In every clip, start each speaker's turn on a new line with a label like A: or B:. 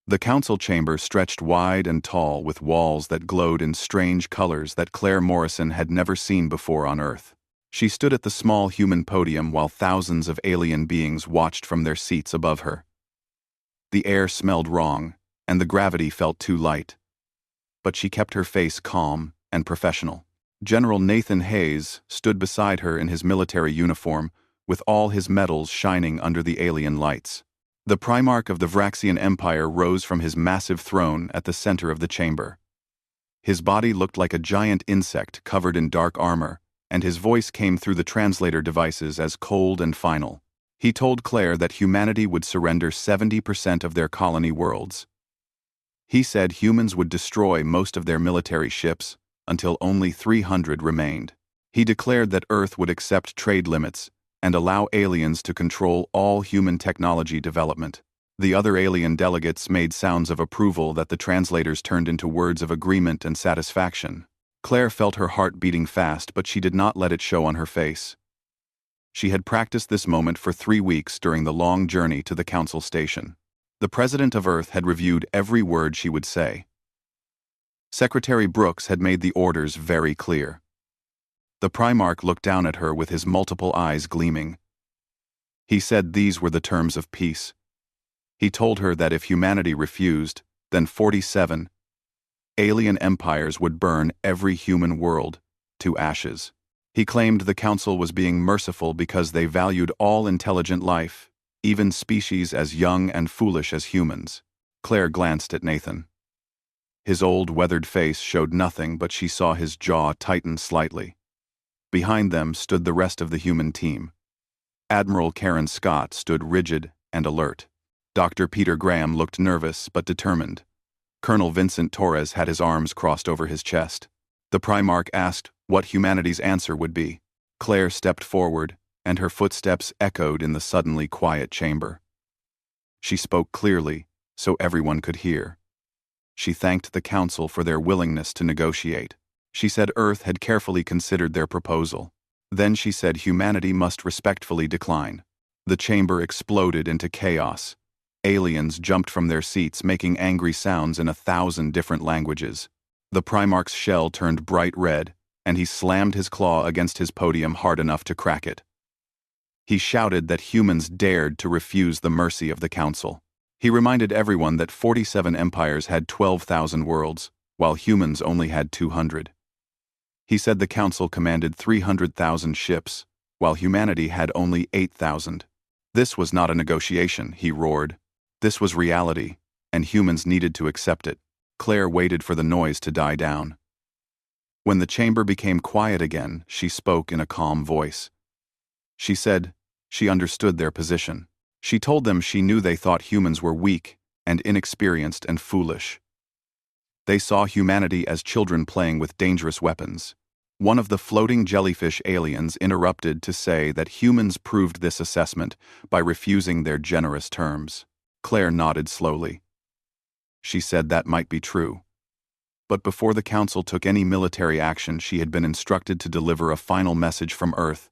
A: The council chamber stretched wide and tall with walls that glowed in strange colors that Claire Morrison had never seen before on Earth. She stood at the small human podium while thousands of alien beings watched from their seats above her. The air smelled wrong, and the gravity felt too light. But she kept her face calm and professional. General Nathan Hayes stood beside her in his military uniform, with all his medals shining under the alien lights. The Primarch of the Vraxian Empire rose from his massive throne at the center of the chamber. His body looked like a giant insect covered in dark armor, and his voice came through the translator devices as cold and final. He told Claire that humanity would surrender 70% of their colony worlds. He said humans would destroy most of their military ships until only 300 remained. He declared that Earth would accept trade limits and allow aliens to control all human technology development. The other alien delegates made sounds of approval that the translators turned into words of agreement and satisfaction. Claire felt her heart beating fast, but she did not let it show on her face. She had practiced this moment for 3 weeks during the long journey to the council station. The President of Earth had reviewed every word she would say. Secretary Brooks had made the orders very clear. The Primarch looked down at her with his multiple eyes gleaming. He said these were the terms of peace. He told her that if humanity refused, then 47 alien empires would burn every human world to ashes. He claimed the Council was being merciful because they valued all intelligent life, even species as young and foolish as humans. Claire glanced at Nathan. His old, weathered face showed nothing, but she saw his jaw tighten slightly. Behind them stood the rest of the human team. Admiral Karen Scott stood rigid and alert. Dr. Peter Graham looked nervous but determined. Colonel Vincent Torres had his arms crossed over his chest. The Primarch asked what humanity's answer would be. Claire stepped forward, and her footsteps echoed in the suddenly quiet chamber. She spoke clearly, so everyone could hear. She thanked the Council for their willingness to negotiate. She said Earth had carefully considered their proposal. Then she said humanity must respectfully decline. The chamber exploded into chaos. Aliens jumped from their seats, making angry sounds in 1,000 different languages. The Primarch's shell turned bright red, and he slammed his claw against his podium hard enough to crack it. He shouted that humans dared to refuse the mercy of the Council. He reminded everyone that 47 empires had 12,000 worlds, while humans only had 200. He said the Council commanded 300,000 ships, while humanity had only 8,000. This was not a negotiation, he roared. This was reality, and humans needed to accept it. Claire waited for the noise to die down. When the chamber became quiet again, she spoke in a calm voice. She said she understood their position. She told them she knew they thought humans were weak and inexperienced and foolish. They saw humanity as children playing with dangerous weapons. One of the floating jellyfish aliens interrupted to say that humans proved this assessment by refusing their generous terms. Claire nodded slowly. She said that might be true. But before the Council took any military action, she had been instructed to deliver a final message from Earth.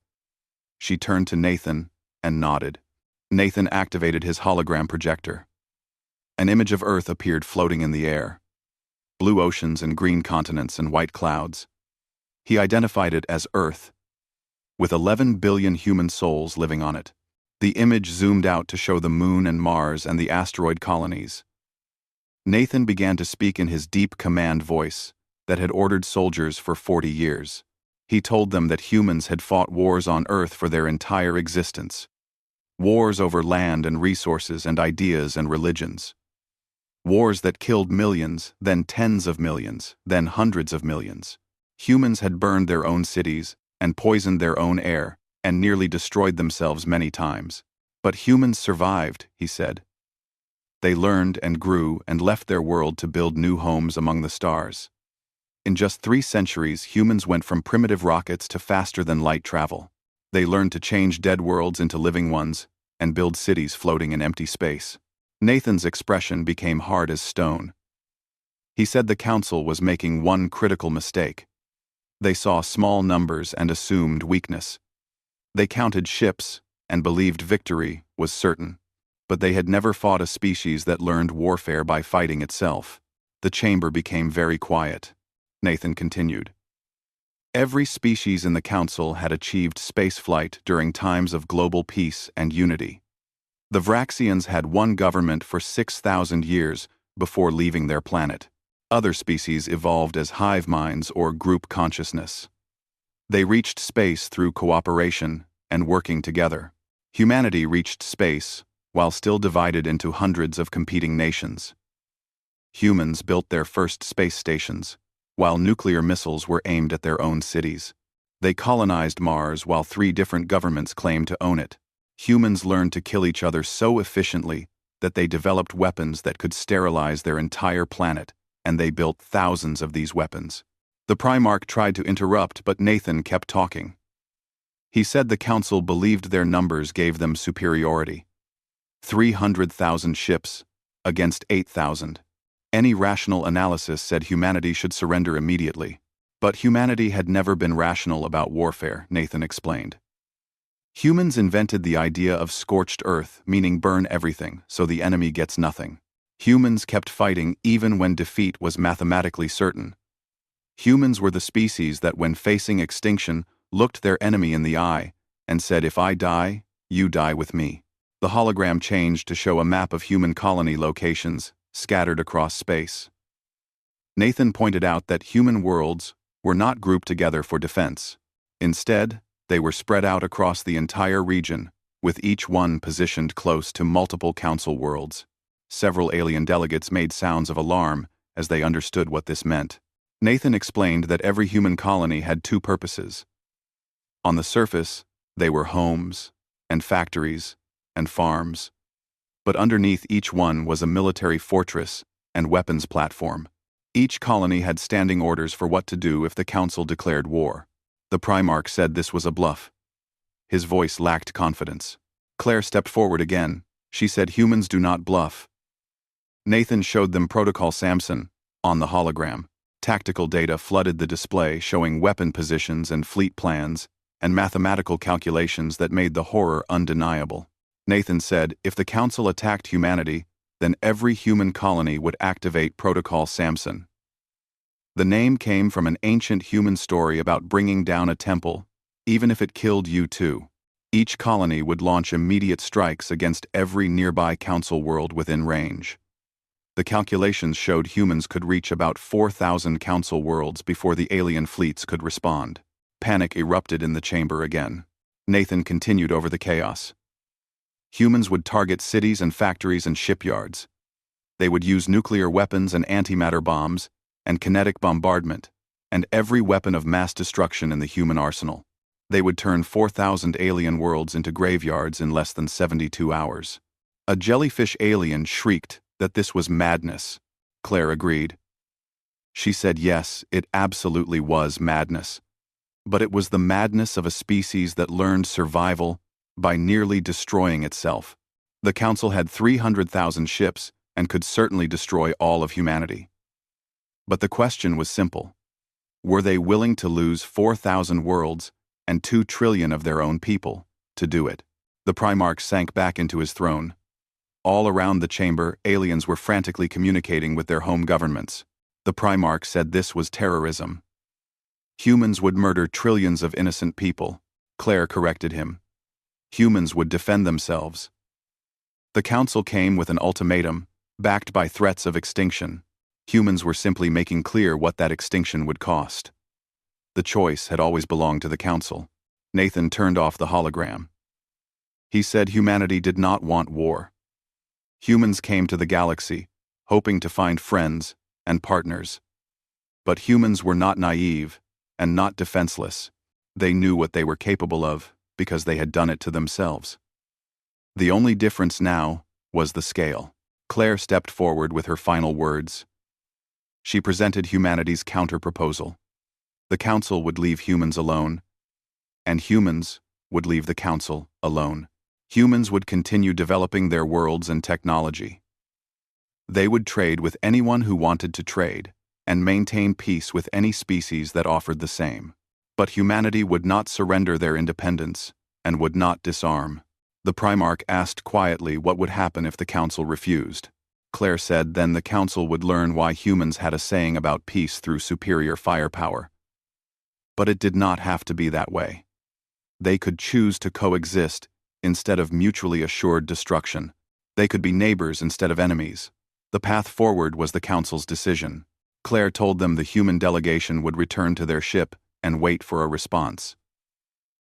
A: She turned to Nathan and nodded. Nathan activated his hologram projector. An image of Earth appeared floating in the air. Blue oceans and green continents and white clouds. He identified it as Earth, with 11 billion human souls living on it. The image zoomed out to show the Moon and Mars and the asteroid colonies. Nathan began to speak in his deep command voice that had ordered soldiers for 40 years. He told them that humans had fought wars on Earth for their entire existence. Wars over land and resources and ideas and religions. Wars that killed millions, then tens of millions, then hundreds of millions. Humans had burned their own cities and poisoned their own air and nearly destroyed themselves many times. But humans survived, he said. They learned and grew and left their world to build new homes among the stars. In just 3 centuries, humans went from primitive rockets to faster-than-light travel. They learned to change dead worlds into living ones and build cities floating in empty space. Nathan's expression became hard as stone. He said the Council was making one critical mistake. They saw small numbers and assumed weakness. They counted ships and believed victory was certain. but they had never fought a species that learned warfare by fighting itself. The chamber became very quiet. Nathan continued. Every species in the Council had achieved spaceflight during times of global peace and unity. The Vraxians had one government for 6,000 years before leaving their planet. Other species evolved as hive minds or group consciousness. They reached space through cooperation and working together. Humanity reached space while still divided into hundreds of competing nations. Humans built their first space stations, while nuclear missiles were aimed at their own cities. They colonized Mars while 3 different governments claimed to own it. Humans learned to kill each other so efficiently that they developed weapons that could sterilize their entire planet, and they built thousands of these weapons. The Primarch tried to interrupt, but Nathan kept talking. He said the Council believed their numbers gave them superiority. 300,000 ships against 8,000. Any rational analysis said humanity should surrender immediately. But humanity had never been rational about warfare, Nathan explained. Humans invented the idea of scorched earth, meaning burn everything, so the enemy gets nothing. Humans kept fighting even when defeat was mathematically certain. Humans were the species that, when facing extinction, looked their enemy in the eye and said, "If I die, you die with me." The hologram changed to show a map of human colony locations scattered across space. Nathan pointed out that human worlds were not grouped together for defense. Instead, they were spread out across the entire region, with each one positioned close to multiple council worlds. Several alien delegates made sounds of alarm as they understood what this meant. Nathan explained that every human colony had 2 purposes. On the surface, they were homes, and factories, and farms. But underneath each one was a military fortress and weapons platform. Each colony had standing orders for what to do if the Council declared war. The Primarch said this was a bluff. His voice lacked confidence. Claire stepped forward again. She said humans do not bluff. Nathan showed them Protocol Samson on the hologram. Tactical data flooded the display, showing weapon positions and fleet plans, and mathematical calculations that made the horror undeniable. Nathan said if the Council attacked humanity, then every human colony would activate Protocol Samson. The name came from an ancient human story about bringing down a temple, even if it killed you too. Each colony would launch immediate strikes against every nearby council world within range. The calculations showed humans could reach about 4,000 council worlds before the alien fleets could respond. Panic erupted in the chamber again. Nathan continued over the chaos. Humans would target cities and factories and shipyards. They would use nuclear weapons and antimatter bombs, and kinetic bombardment, and every weapon of mass destruction in the human arsenal. They would turn 4,000 alien worlds into graveyards in less than 72 hours. A jellyfish alien shrieked that this was madness. Claire agreed. She said yes, it absolutely was madness. But it was the madness of a species that learned survival by nearly destroying itself. The Council had 300,000 ships and could certainly destroy all of humanity. But the question was simple. Were they willing to lose 4,000 worlds and 2 trillion of their own people to do it? The Primarch sank back into his throne. All around the chamber, aliens were frantically communicating with their home governments. The Primarch said this was terrorism. Humans would murder trillions of innocent people. Claire corrected him. Humans would defend themselves. The Council came with an ultimatum, backed by threats of extinction. Humans were simply making clear what that extinction would cost. The choice had always belonged to the Council. Nathan turned off the hologram. He said humanity did not want war. Humans came to the galaxy, hoping to find friends and partners. But humans were not naive and not defenseless. They knew what they were capable of because they had done it to themselves. The only difference now was the scale. Claire stepped forward with her final words. She presented humanity's counter-proposal. The Council would leave humans alone, and humans would leave the Council alone. Humans would continue developing their worlds and technology. They would trade with anyone who wanted to trade, and maintain peace with any species that offered the same. But humanity would not surrender their independence, and would not disarm. The Primarch asked quietly what would happen if the Council refused. Claire said then the Council would learn why humans had a saying about peace through superior firepower. But it did not have to be that way. They could choose to coexist instead of mutually assured destruction. They could be neighbors instead of enemies. The path forward was the Council's decision. Claire told them the human delegation would return to their ship and wait for a response.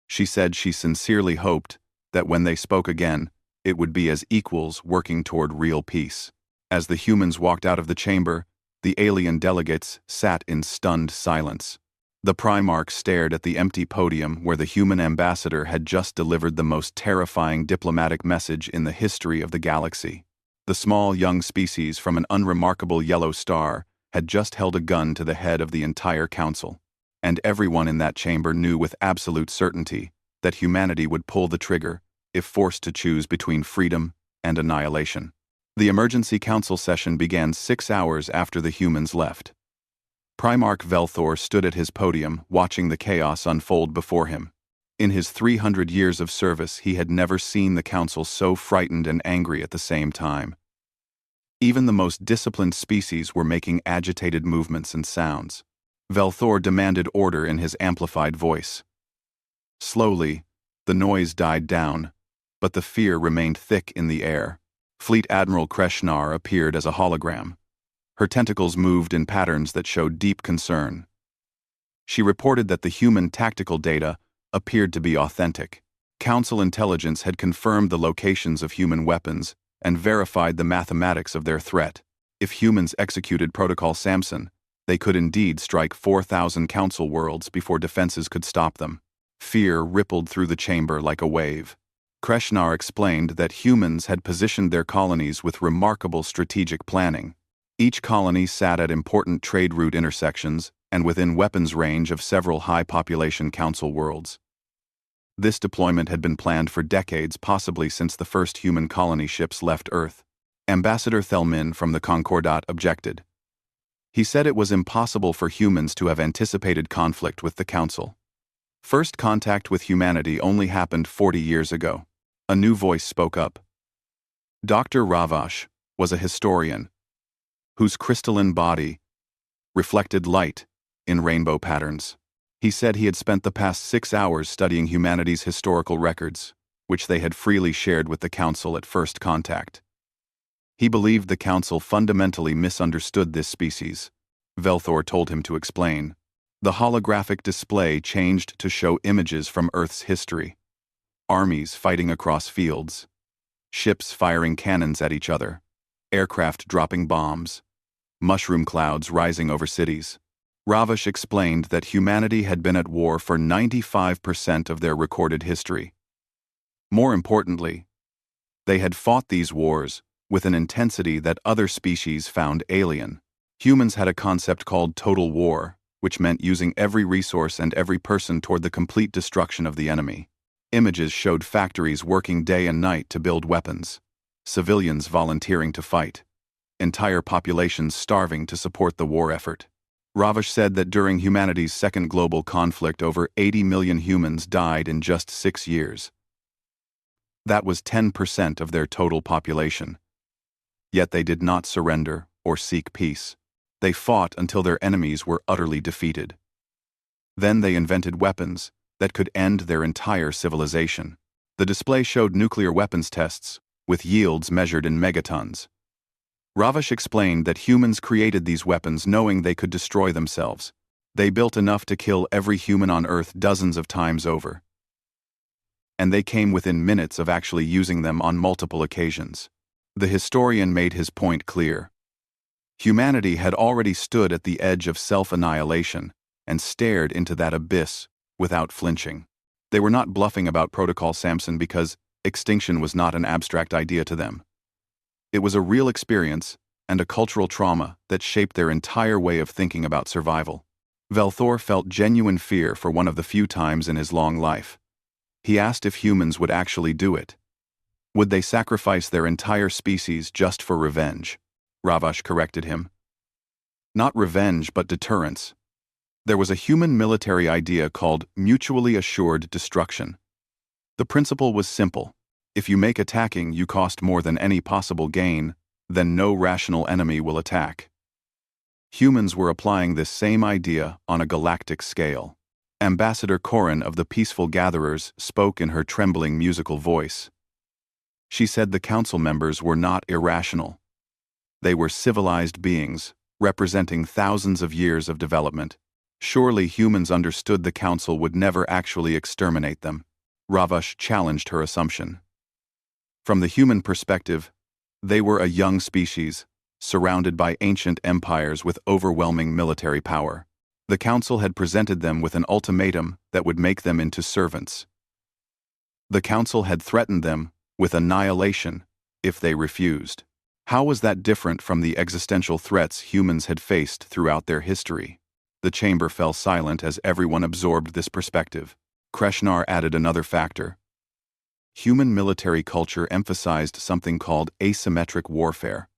A: She said she sincerely hoped that when they spoke again, it would be as equals working toward real peace. As the humans walked out of the chamber, the alien delegates sat in stunned silence. The Primarch stared at the empty podium where the human ambassador had just delivered the most terrifying diplomatic message in the history of the galaxy. The small young species from an unremarkable yellow star had just held a gun to the head of the entire council, and everyone in that chamber knew with absolute certainty that humanity would pull the trigger if forced to choose between freedom and annihilation. The emergency council session began 6 hours after the humans left. Primarch Velthor stood at his podium watching the chaos unfold before him. In his 300 years of service, he had never seen the council so frightened and angry at the same time. Even the most disciplined species were making agitated movements and sounds. Velthor demanded order in his amplified voice. Slowly, the noise died down, but the fear remained thick in the air. Fleet Admiral Kreshnar appeared as a hologram. Her tentacles moved in patterns that showed deep concern. She reported that the human tactical data appeared to be authentic. Council intelligence had confirmed the locations of human weapons and verified the mathematics of their threat. If humans executed Protocol Samson, they could indeed strike 4,000 Council worlds before defenses could stop them. Fear rippled through the chamber like a wave. Kreshnar explained that humans had positioned their colonies with remarkable strategic planning. Each colony sat at important trade route intersections and within weapons range of several high-population Council worlds. This deployment had been planned for decades, possibly since the first human colony ships left Earth. Ambassador Thelmin from the Concordat objected. He said it was impossible for humans to have anticipated conflict with the Council. First contact with humanity only happened 40 years ago. A new voice spoke up. Dr. Ravash was a historian whose crystalline body reflected light in rainbow patterns. He said he had spent the past 6 hours studying humanity's historical records, which they had freely shared with the Council at first contact. He believed the Council fundamentally misunderstood this species. Velthor told him to explain. The holographic display changed to show images from Earth's history. Armies fighting across fields. Ships firing cannons at each other. Aircraft dropping bombs. Mushroom clouds rising over cities. Ravash explained that humanity had been at war for 95% of their recorded history. More importantly, they had fought these wars with an intensity that other species found alien. Humans had a concept called total war, which meant using every resource and every person toward the complete destruction of the enemy. Images showed factories working day and night to build weapons, civilians volunteering to fight, entire populations starving to support the war effort. Ravash said that during humanity's second global conflict, over 80 million humans died in just 6 years. That was 10% of their total population. Yet they did not surrender or seek peace. They fought until their enemies were utterly defeated. Then they invented weapons that could end their entire civilization. The display showed nuclear weapons tests, with yields measured in megatons. Ravash explained that humans created these weapons knowing they could destroy themselves. They built enough to kill every human on Earth dozens of times over. And they came within minutes of actually using them on multiple occasions. The historian made his point clear. Humanity had already stood at the edge of self-annihilation and stared into that abyss without flinching. They were not bluffing about Protocol Samson because extinction was not an abstract idea to them. It was a real experience and a cultural trauma that shaped their entire way of thinking about survival. Velthor felt genuine fear for one of the few times in his long life. He asked if humans would actually do it. Would they sacrifice their entire species just for revenge? Ravash corrected him. Not revenge, but deterrence. There was a human military idea called mutually assured destruction. The principle was simple. If you make attacking you cost more than any possible gain, then no rational enemy will attack. Humans were applying this same idea on a galactic scale. Ambassador Corin of the Peaceful Gatherers spoke in her trembling musical voice. She said the council members were not irrational. They were civilized beings, representing thousands of years of development. Surely humans understood the council would never actually exterminate them. Ravash challenged her assumption. From the human perspective, they were a young species, surrounded by ancient empires with overwhelming military power. The council had presented them with an ultimatum that would make them into servants. The council had threatened them with annihilation if they refused. How was that different from the existential threats humans had faced throughout their history? The chamber fell silent as everyone absorbed this perspective. Kreshnar added another factor. Human military culture emphasized something called asymmetric warfare.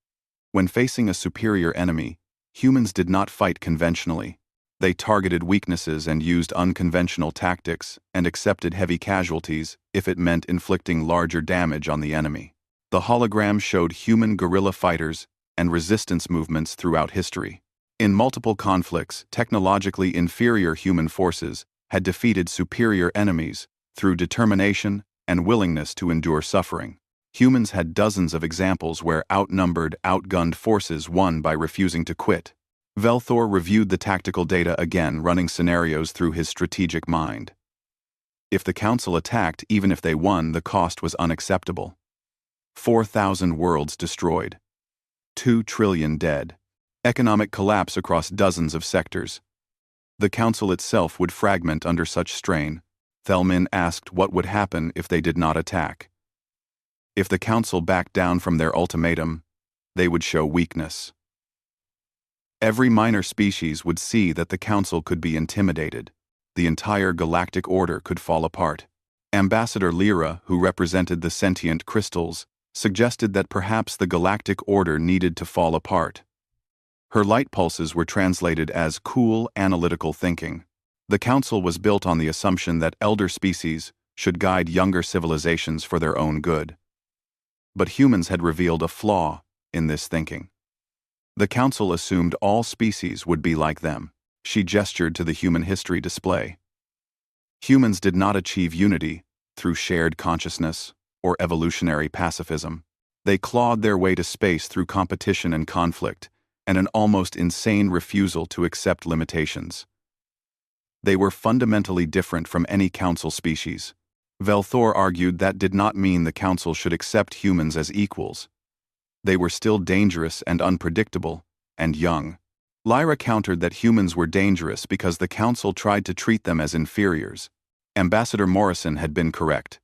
A: When facing a superior enemy, humans did not fight conventionally. They targeted weaknesses and used unconventional tactics and accepted heavy casualties if it meant inflicting larger damage on the enemy. The hologram showed human guerrilla fighters and resistance movements throughout history. In multiple conflicts, technologically inferior human forces had defeated superior enemies through determination and willingness to endure suffering. Humans had dozens of examples where outnumbered, outgunned forces won by refusing to quit. Velthor reviewed the tactical data again, running scenarios through his strategic mind. If the council attacked, even if they won, the cost was unacceptable. 4,000 worlds destroyed. 2 trillion dead. Economic collapse across dozens of sectors. The council itself would fragment under such strain. Thelmin asked what would happen if they did not attack. If the council backed down from their ultimatum, they would show weakness. Every minor species would see that the council could be intimidated. The entire galactic order could fall apart. Ambassador Lyra, who represented the sentient crystals, suggested that perhaps the galactic order needed to fall apart. Her light pulses were translated as cool, analytical thinking. The council was built on the assumption that elder species should guide younger civilizations for their own good. But humans had revealed a flaw in this thinking. The council assumed all species would be like them. She gestured to the human history display. Humans did not achieve unity through shared consciousness or evolutionary pacifism. They clawed their way to space through competition and conflict, and an almost insane refusal to accept limitations. They were fundamentally different from any council species. Velthor argued that did not mean the council should accept humans as equals. They were still dangerous and unpredictable, and young. Lyra countered that humans were dangerous because the council tried to treat them as inferiors. Ambassador Morrison had been correct.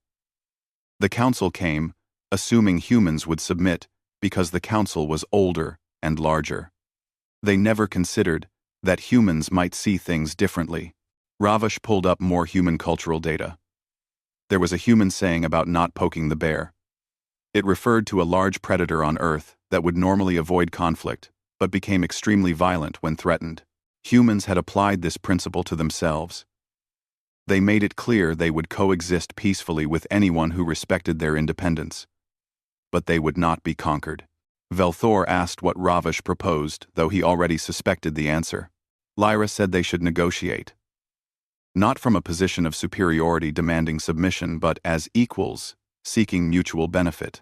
A: The council came, assuming humans would submit because the council was older and larger. They never considered that humans might see things differently. Ravash pulled up more human cultural data. There was a human saying about not poking the bear. It referred to a large predator on Earth that would normally avoid conflict, but became extremely violent when threatened. Humans had applied this principle to themselves. They made it clear they would coexist peacefully with anyone who respected their independence. But they would not be conquered. Velthor asked what Ravash proposed, though he already suspected the answer. Lyra said they should negotiate. Not from a position of superiority demanding submission, but as equals, seeking mutual benefit.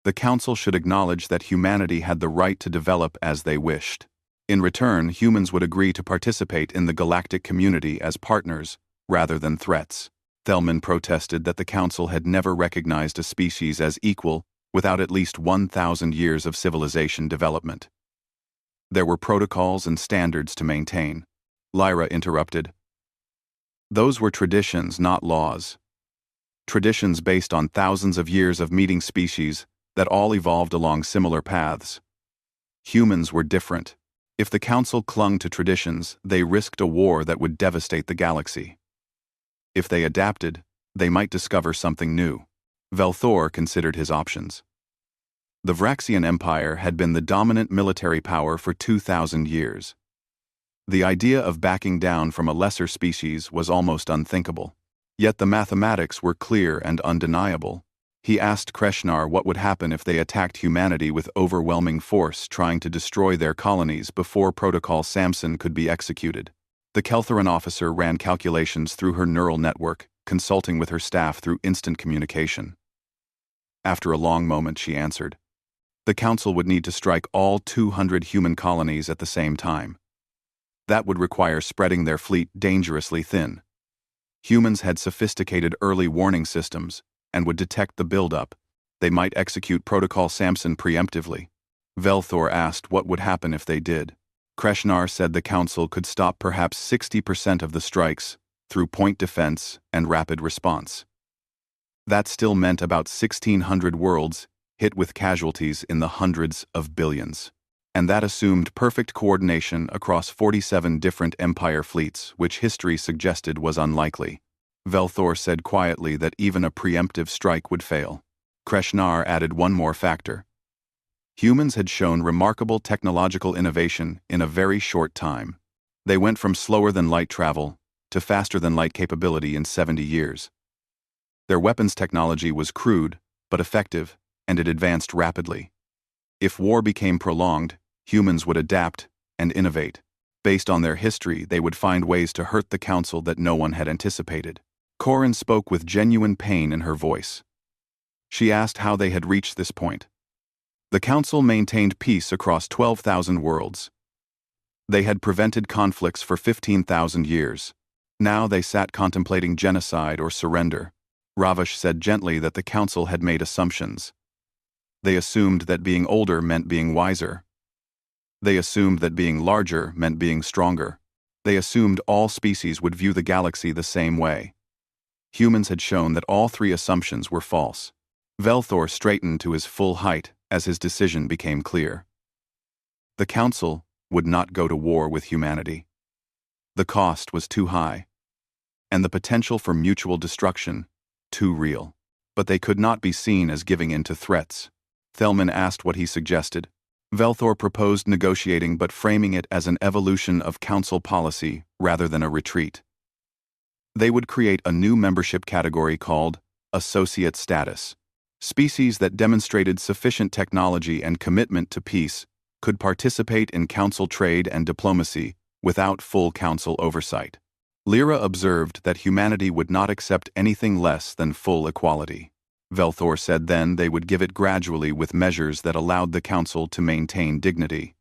A: The council should acknowledge that humanity had the right to develop as they wished. In return, humans would agree to participate in the galactic community as partners rather than threats. Thelmin protested that the council had never recognized a species as equal without at least 1,000 years of civilization development. There were protocols and standards to maintain. Lyra interrupted. Those were traditions, not laws. Traditions based on thousands of years of meeting species that all evolved along similar paths. Humans were different. If the council clung to traditions, they risked a war that would devastate the galaxy. If they adapted, they might discover something new. Velthor considered his options. The Vraxian Empire had been the dominant military power for 2,000 years. The idea of backing down from a lesser species was almost unthinkable. Yet the mathematics were clear and undeniable. He asked Kreshnar what would happen if they attacked humanity with overwhelming force, trying to destroy their colonies before Protocol Samson could be executed. The Keltheran officer ran calculations through her neural network, consulting with her staff through instant communication. After a long moment, she answered. The Council would need to strike all 200 human colonies at the same time. That would require spreading their fleet dangerously thin. Humans had sophisticated early warning systems and would detect the buildup. They might execute Protocol Samson preemptively. Velthor asked what would happen if they did. Kreshnar said the Council could stop perhaps 60% of the strikes through point defense and rapid response. That still meant about 1,600 worlds hit with casualties in the hundreds of billions. And that assumed perfect coordination across 47 different Empire fleets, which history suggested was unlikely. Velthor said quietly that even a preemptive strike would fail. Kreshnar added one more factor. Humans had shown remarkable technological innovation in a very short time. They went from slower-than-light travel to faster-than-light capability in 70 years. Their weapons technology was crude, but effective, and it advanced rapidly. If war became prolonged, humans would adapt and innovate. Based on their history, they would find ways to hurt the Council that no one had anticipated. Corin spoke with genuine pain in her voice. She asked how they had reached this point. The Council maintained peace across 12,000 worlds. They had prevented conflicts for 15,000 years. Now they sat contemplating genocide or surrender. Ravash said gently that the Council had made assumptions. They assumed that being older meant being wiser. They assumed that being larger meant being stronger. They assumed all species would view the galaxy the same way. Humans had shown that all three assumptions were false. Velthor straightened to his full height as his decision became clear. The Council would not go to war with humanity. The cost was too high, and the potential for mutual destruction too real. But they could not be seen as giving in to threats. Thelman asked what he suggested. Velthor proposed negotiating, but framing it as an evolution of Council policy rather than a retreat. They would create a new membership category called Associate Status. Species that demonstrated sufficient technology and commitment to peace could participate in Council trade and diplomacy without full Council oversight. Lyra observed that humanity would not accept anything less than full equality. Velthor said then they would give it gradually with measures that allowed the Council to maintain dignity.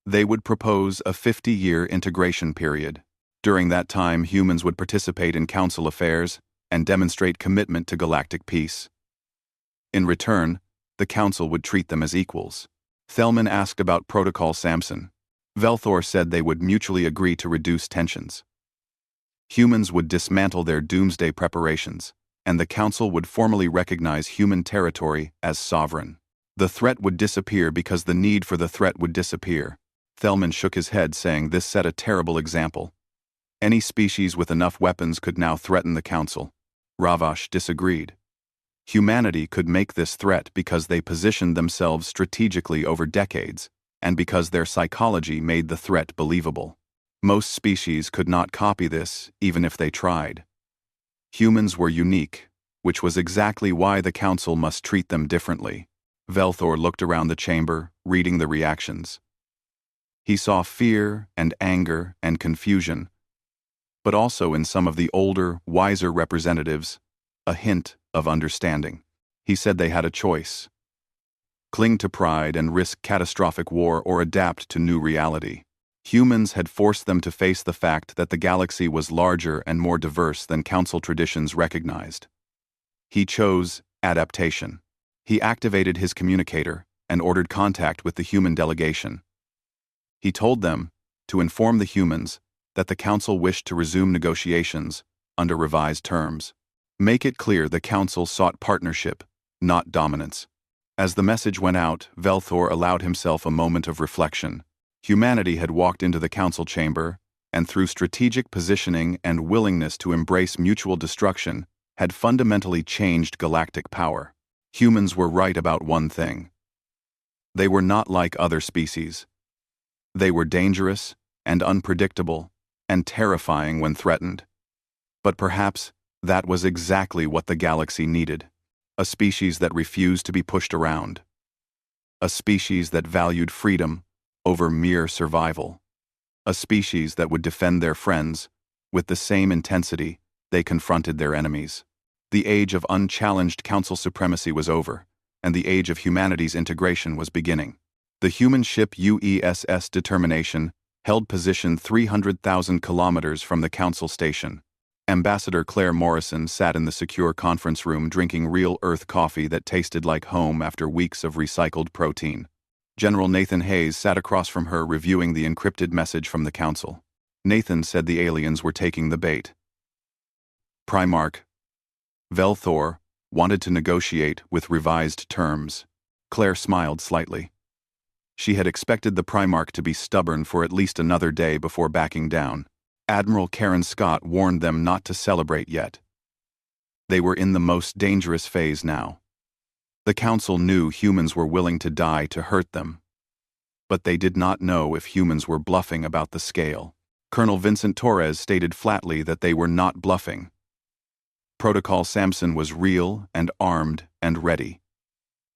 A: They would propose a 50-year integration period. During that time, humans would participate in Council affairs and demonstrate commitment to galactic peace. In return, the Council would treat them as equals. Thelman asked about Protocol Samson. Velthor said they would mutually agree to reduce tensions. Humans would dismantle their doomsday preparations, and the Council would formally recognize human territory as sovereign. The threat would disappear because the need for the threat would disappear. Thelman shook his head, saying this set a terrible example. Any species with enough weapons could now threaten the Council. Ravash disagreed. Humanity could make this threat because they positioned themselves strategically over decades, and because their psychology made the threat believable. Most species could not copy this, even if they tried. Humans were unique, which was exactly why the Council must treat them differently. Velthor looked around the chamber, reading the reactions. He saw fear and anger and confusion, but also in some of the older, wiser representatives, a hint of understanding. He said they had a choice: cling to pride and risk catastrophic war, or adapt to new reality. Humans had forced them to face the fact that the galaxy was larger and more diverse than Council traditions recognized. He chose adaptation. He activated his communicator and ordered contact with the human delegation. He told them to inform the humans that the Council wished to resume negotiations under revised terms. Make it clear the Council sought partnership, not dominance. As the message went out, Velthor allowed himself a moment of reflection. Humanity had walked into the Council chamber, and through strategic positioning and willingness to embrace mutual destruction, had fundamentally changed galactic power. Humans were right about one thing. They were not like other species. They were dangerous and unpredictable and terrifying when threatened. But perhaps that was exactly what the galaxy needed. A species that refused to be pushed around. A species that valued freedom over mere survival. A species that would defend their friends with the same intensity they confronted their enemies. The age of unchallenged council supremacy was over, and the age of humanity's integration was beginning. The human ship UESS Determination held position 300,000 kilometers from the council station. Ambassador Claire Morrison sat in the secure conference room drinking real Earth coffee that tasted like home after weeks of recycled protein. General Nathan Hayes sat across from her reviewing the encrypted message from the council. Nathan said the aliens were taking the bait. Primarch Velthor wanted to negotiate with revised terms. Claire smiled slightly. She had expected the Primarch to be stubborn for at least another day before backing down. Admiral Karen Scott warned them not to celebrate yet. They were in the most dangerous phase now. The Council knew humans were willing to die to hurt them. But they did not know if humans were bluffing about the scale. Colonel Vincent Torres stated flatly that they were not bluffing. Protocol Samson was real and armed and ready.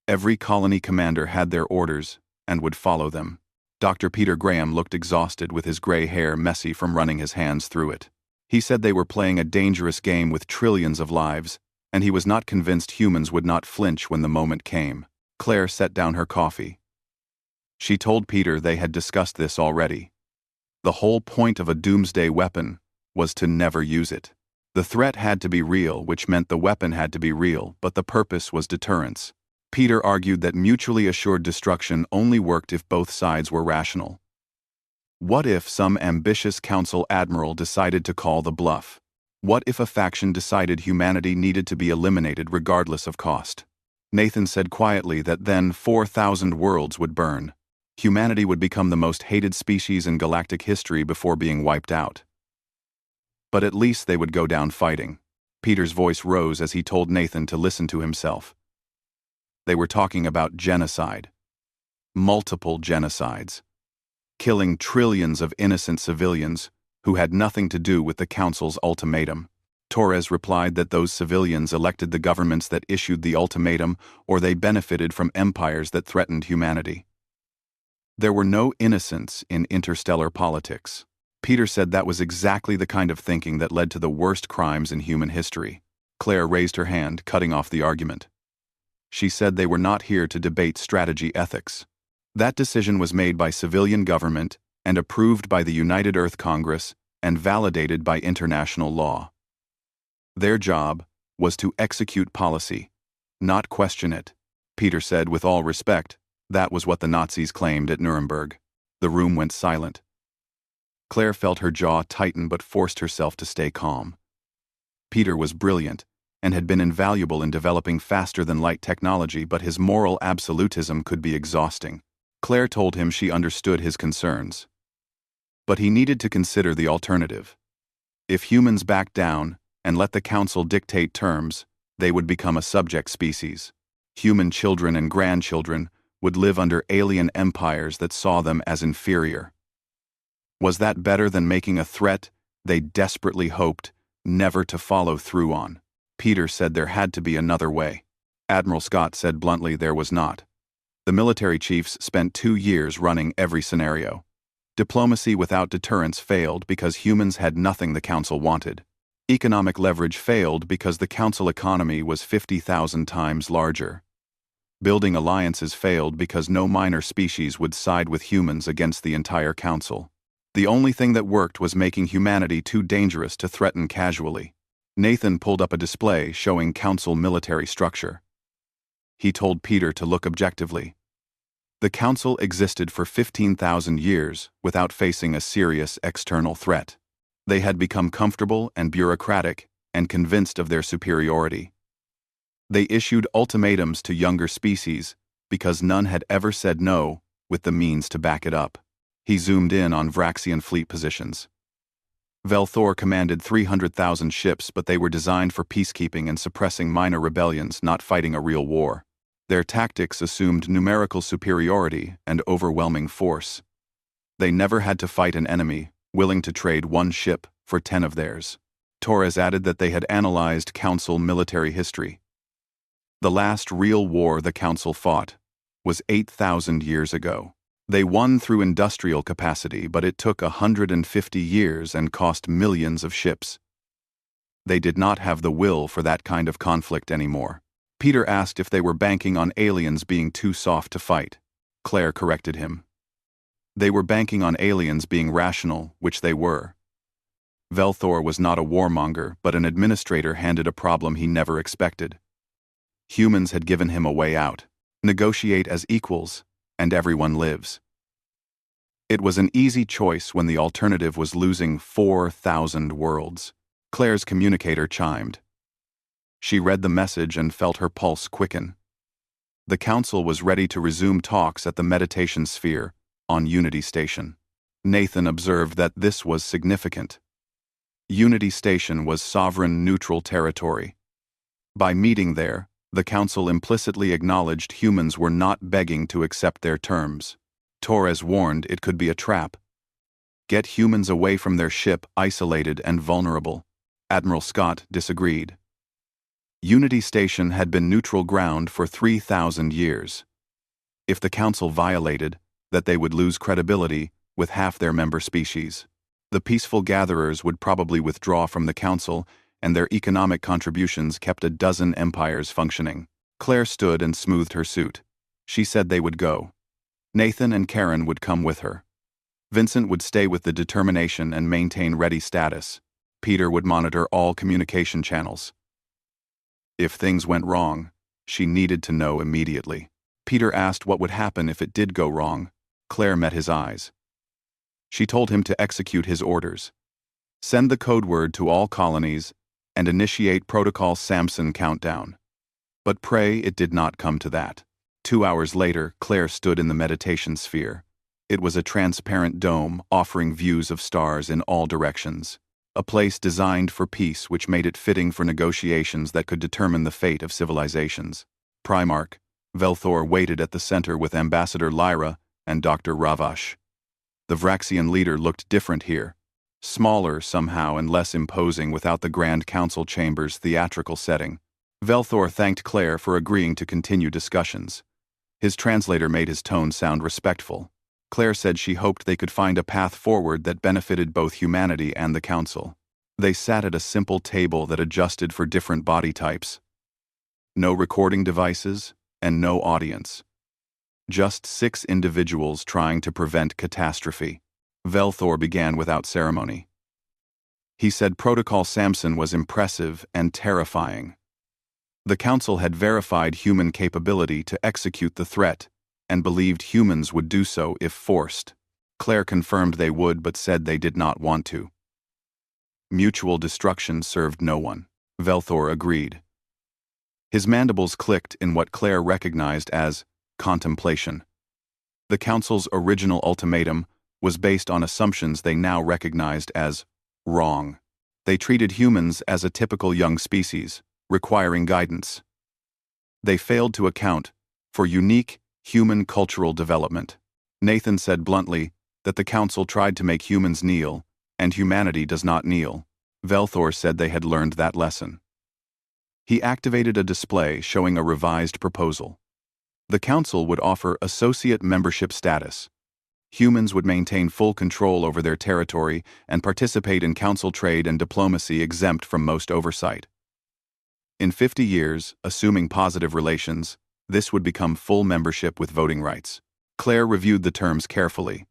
A: Every colony commander had their orders and would follow them. Dr. Peter Graham looked exhausted with his gray hair messy from running his hands through it. He said they were playing a dangerous game with trillions of lives, and he was not convinced humans would not flinch when the moment came. Claire set down her coffee. She told Peter they had discussed this already. The whole point of a doomsday weapon was to never use it. The threat had to be real, which meant the weapon had to be real, but the purpose was deterrence. Peter argued that mutually assured destruction only worked if both sides were rational. What if some ambitious council admiral decided to call the bluff? What if a faction decided humanity needed to be eliminated regardless of cost? Nathan said quietly that then 4,000 worlds would burn. Humanity would become the most hated species in galactic history before being wiped out. But at least they would go down fighting. Peter's voice rose as he told Nathan to listen to himself. They were talking about genocide. Multiple genocides. Killing trillions of innocent civilians who had nothing to do with the Council's ultimatum. Torres replied that those civilians elected the governments that issued the ultimatum, or they benefited from empires that threatened humanity. There were no innocents in interstellar politics. Peter said that was exactly the kind of thinking that led to the worst crimes in human history. Claire raised her hand, cutting off the argument. She said they were not here to debate strategy ethics. That decision was made by civilian government and approved by the United Earth Congress and validated by international law. Their job was to execute policy, not question it. Peter said with all respect, that was what the Nazis claimed at Nuremberg. The room went silent. Claire felt her jaw tighten but forced herself to stay calm. Peter was brilliant and had been invaluable in developing faster-than-light technology, but his moral absolutism could be exhausting. Claire told him she understood his concerns. But he needed to consider the alternative. If humans backed down and let the Council dictate terms, they would become a subject species. Human children and grandchildren would live under alien empires that saw them as inferior. Was that better than making a threat they desperately hoped never to follow through on? Peter said there had to be another way. Admiral Scott said bluntly there was not. The military chiefs spent 2 years running every scenario. Diplomacy without deterrence failed because humans had nothing the Council wanted. Economic leverage failed because the Council economy was 50,000 times larger. Building alliances failed because no minor species would side with humans against the entire Council. The only thing that worked was making humanity too dangerous to threaten casually. Nathan pulled up a display showing Council military structure. He told Peter to look objectively. The Council existed for 15,000 years without facing a serious external threat. They had become comfortable and bureaucratic and convinced of their superiority. They issued ultimatums to younger species because none had ever said no with the means to back it up. He zoomed in on Vraxian fleet positions. Velthor commanded 300,000 ships, but they were designed for peacekeeping and suppressing minor rebellions, not fighting a real war. Their tactics assumed numerical superiority and overwhelming force. They never had to fight an enemy willing to trade 1 ship for 10 of theirs. Torres added that they had analyzed Council military history. The last real war the Council fought was 8,000 years ago. They won through industrial capacity, but it took 150 years and cost millions of ships. They did not have the will for that kind of conflict anymore. Peter asked if they were banking on aliens being too soft to fight. Claire corrected him. They were banking on aliens being rational, which they were. Velthor was not a warmonger, but an administrator handed a problem he never expected. Humans had given him a way out. Negotiate as equals, and everyone lives. It was an easy choice when the alternative was losing 4,000 worlds. Claire's communicator chimed. She read the message and felt her pulse quicken. The Council was ready to resume talks at the meditation sphere on Unity Station. Nathan observed that this was significant. Unity Station was sovereign neutral territory. By meeting there, the Council implicitly acknowledged humans were not begging to accept their terms. Torres warned it could be a trap. Get humans away from their ship, isolated and vulnerable. Admiral Scott disagreed. Unity Station had been neutral ground for 3,000 years. If the Council violated, that they would lose credibility with half their member species. The peaceful gatherers would probably withdraw from the Council, and their economic contributions kept a dozen empires functioning. Claire stood and smoothed her suit. She said they would go. Nathan and Karen would come with her. Vincent would stay with the Determination and maintain ready status. Peter would monitor all communication channels. If things went wrong, she needed to know immediately. Peter asked what would happen if it did go wrong. Claire met his eyes. She told him to execute his orders. Send the code word to all colonies and initiate Protocol Samson countdown. But pray it did not come to that. 2 hours later, Claire stood in the meditation sphere. It was a transparent dome offering views of stars in all directions. A place designed for peace, which made it fitting for negotiations that could determine the fate of civilizations. Primarch Velthor waited at the center with Ambassador Lyra and Dr. Ravash. The Vraxian leader looked different here. Smaller somehow and less imposing without the Grand Council chamber's theatrical setting. Velthor thanked Claire for agreeing to continue discussions. His translator made his tone sound respectful. Claire said she hoped they could find a path forward that benefited both humanity and the Council. They sat at a simple table that adjusted for different body types. No recording devices, and no audience. Just 6 individuals trying to prevent catastrophe. Velthor began without ceremony. He said Protocol Samson was impressive and terrifying. The Council had verified human capability to execute the threat, and believed humans would do so if forced. Claire confirmed they would, but said they did not want to. Mutual destruction served no one. Velthor agreed. His mandibles clicked in what Claire recognized as contemplation. The Council's original ultimatum was based on assumptions they now recognized as wrong. They treated humans as a typical young species, requiring guidance. They failed to account for unique human cultural development. Nathan said bluntly that the Council tried to make humans kneel, and humanity does not kneel. Velthor said they had learned that lesson. He activated a display showing a revised proposal. The Council would offer associate membership status. Humans would maintain full control over their territory and participate in Council trade and diplomacy exempt from most oversight. In 50 years, assuming positive relations, this would become full membership with voting rights. Claire reviewed the terms carefully.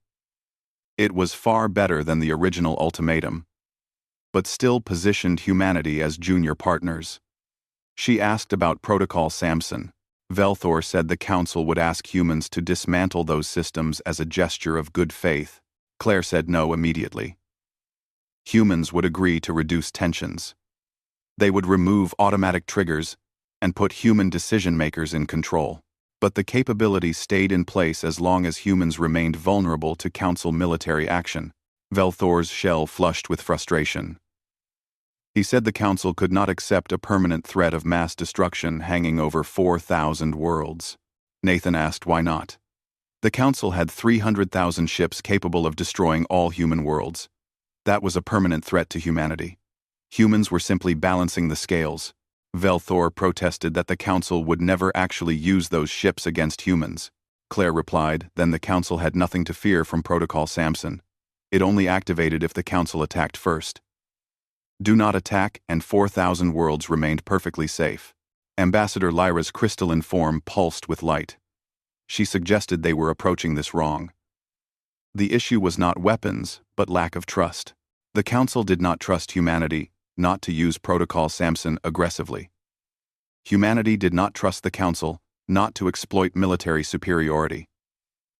A: It was far better than the original ultimatum, but still positioned humanity as junior partners. She asked about Protocol Samson. Velthor said the Council would ask humans to dismantle those systems as a gesture of good faith. Claire said no immediately. Humans would agree to reduce tensions. They would remove automatic triggers and put human decision-makers in control. But the capability stayed in place as long as humans remained vulnerable to Council military action. Velthor's shell flushed with frustration. He said the Council could not accept a permanent threat of mass destruction hanging over 4,000 worlds. Nathan asked why not. The Council had 300,000 ships capable of destroying all human worlds. That was a permanent threat to humanity. Humans were simply balancing the scales. Velthor protested that the Council would never actually use those ships against humans. Claire replied, then the Council had nothing to fear from Protocol Samson. It only activated if the Council attacked first. Do not attack, and 4,000 worlds remained perfectly safe. Ambassador Lyra's crystalline form pulsed with light. She suggested they were approaching this wrong. The issue was not weapons, but lack of trust. The Council did not trust humanity, not to use Protocol Samson aggressively. Humanity did not trust the Council, not to exploit military superiority.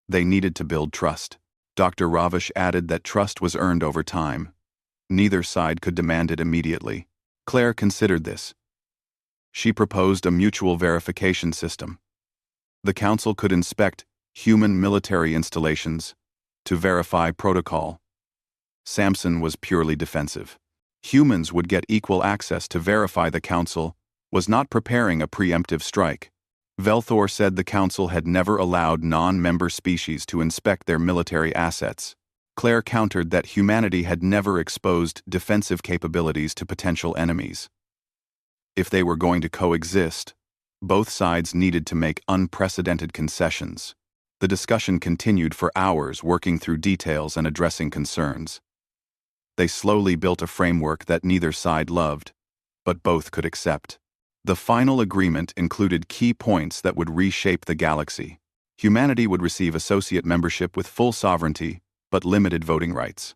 A: They needed to build trust. Dr. Ravish added that trust was earned over time. Neither side could demand it immediately. Claire considered this. She proposed a mutual verification system. The Council could inspect human military installations to verify protocol. Samson was purely defensive. Humans would get equal access to verify the Council was not preparing a preemptive strike. Velthor said the Council had never allowed non-member species to inspect their military assets. Claire countered that humanity had never exposed defensive capabilities to potential enemies. If they were going to coexist, both sides needed to make unprecedented concessions. The discussion continued for hours, working through details and addressing concerns. They slowly built a framework that neither side loved, but both could accept. The final agreement included key points that would reshape the galaxy. Humanity would receive associate membership with full sovereignty, but limited voting rights.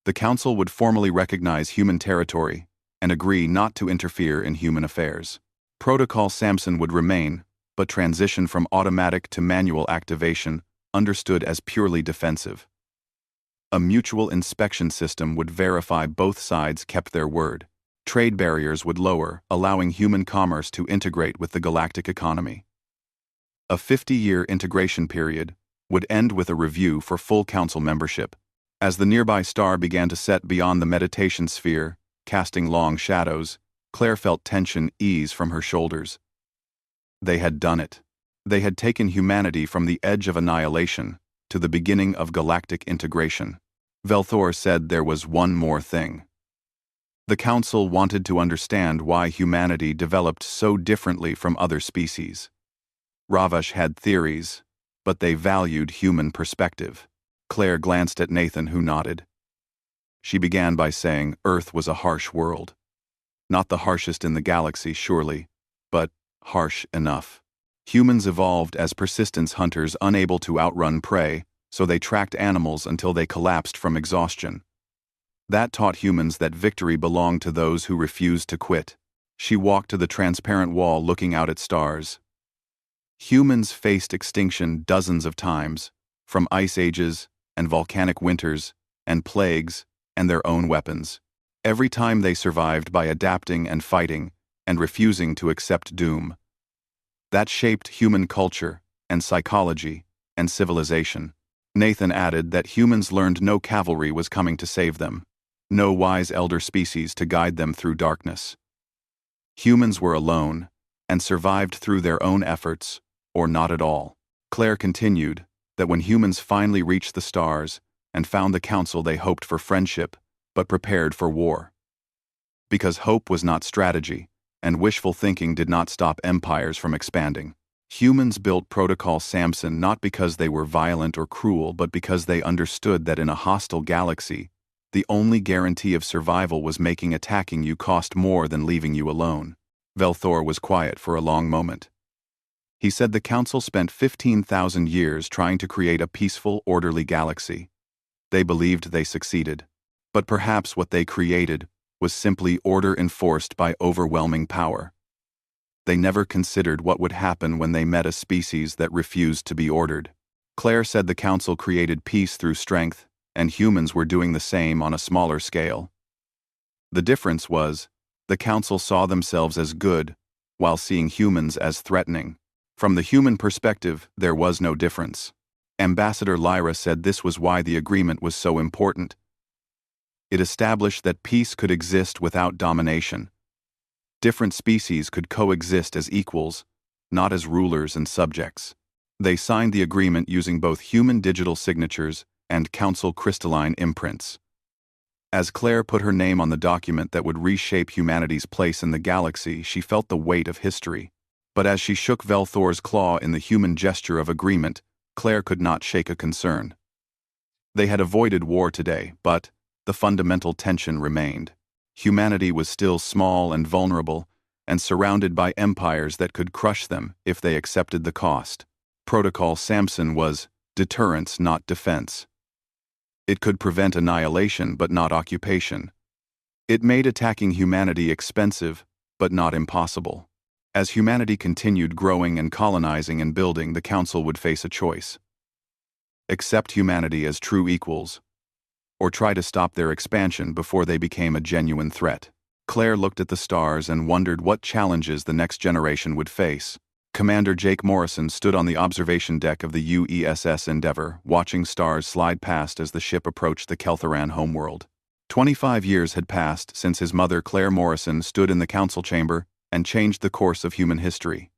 A: The Council would formally recognize human territory and agree not to interfere in human affairs. Protocol Samson would remain, but transition from automatic to manual activation, understood as purely defensive. A mutual inspection system would verify both sides kept their word. Trade barriers would lower, allowing human commerce to integrate with the galactic economy. A 50-year integration period would end with a review for full Council membership. As the nearby star began to set beyond the meditation sphere, casting long shadows, Claire felt tension ease from her shoulders. They had done it. They had taken humanity from the edge of annihilation to the beginning of galactic integration. Velthor said there was one more thing. The Council wanted to understand why humanity developed so differently from other species. Ravash had theories, but they valued human perspective. Claire glanced at Nathan, who nodded. She began by saying Earth was a harsh world. Not the harshest in the galaxy, surely, but harsh enough. Humans evolved as persistence hunters unable to outrun prey, so they tracked animals until they collapsed from exhaustion. That taught humans that victory belonged to those who refused to quit. She walked to the transparent wall looking out at stars. Humans faced extinction dozens of times, from ice ages and volcanic winters and plagues and their own weapons. Every time they survived by adapting and fighting and refusing to accept doom. That shaped human culture and psychology and civilization. Nathan added that humans learned no cavalry was coming to save them. No wise elder species to guide them through darkness. Humans were alone, and survived through their own efforts, or not at all. Claire continued that when humans finally reached the stars and found the Council, they hoped for friendship, but prepared for war. Because hope was not strategy, and wishful thinking did not stop empires from expanding. Humans built Protocol Samson not because they were violent or cruel, but because they understood that in a hostile galaxy, the only guarantee of survival was making attacking you cost more than leaving you alone. Velthor was quiet for a long moment. He said the Council spent 15,000 years trying to create a peaceful, orderly galaxy. They believed they succeeded. But perhaps what they created was simply order enforced by overwhelming power. They never considered what would happen when they met a species that refused to be ordered. Claire said the Council created peace through strength, and humans were doing the same on a smaller scale. The difference was, the Council saw themselves as good, while seeing humans as threatening. From the human perspective, there was no difference. Ambassador Lyra said this was why the agreement was so important. It established that peace could exist without domination. Different species could coexist as equals, not as rulers and subjects. They signed the agreement using both human digital signatures and Council crystalline imprints. As Claire put her name on the document that would reshape humanity's place in the galaxy, she felt the weight of history. But as she shook Velthor's claw in the human gesture of agreement, Claire could not shake a concern. They had avoided war today, but the fundamental tension remained. Humanity was still small and vulnerable, and surrounded by empires that could crush them if they accepted the cost. Protocol Samson was deterrence, not defense. It could prevent annihilation but not occupation. It made attacking humanity expensive but not impossible. As humanity continued growing and colonizing and building, the Council would face a choice. Accept humanity as true equals, or try to stop their expansion before they became a genuine threat. Claire looked at the stars and wondered what challenges the next generation would face. Commander Jake Morrison stood on the observation deck of the UESS Endeavour, watching stars slide past as the ship approached the Kelthoran homeworld. 25 years had passed since his mother, Claire Morrison, stood in the council chamber and changed the course of human history.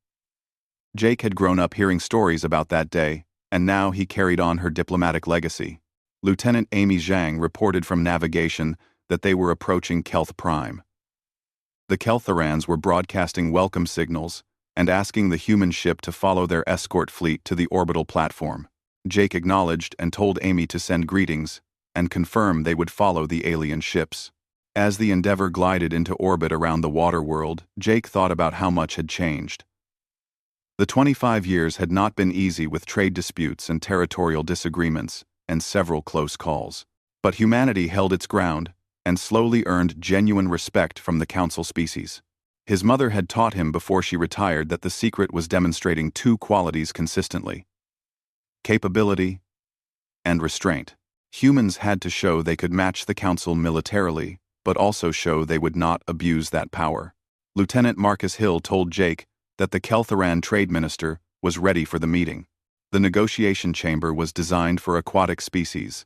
A: Jake had grown up hearing stories about that day, and now he carried on her diplomatic legacy. Lieutenant Amy Zhang reported from navigation that they were approaching Kelth Prime. The Kelthorans were broadcasting welcome signals and asking the human ship to follow their escort fleet to the orbital platform. Jake acknowledged and told Amy to send greetings and confirm they would follow the alien ships. As the Endeavour glided into orbit around the water world, Jake thought about how much had changed. The 25 years had not been easy, with trade disputes and territorial disagreements and several close calls. But humanity held its ground and slowly earned genuine respect from the Council species. His mother had taught him before she retired that the secret was demonstrating two qualities consistently: capability and restraint. Humans had to show they could match the Council militarily, but also show they would not abuse that power. Lieutenant Marcus Hill told Jake that the Kelthoran trade minister was ready for the meeting. The negotiation chamber was designed for aquatic species.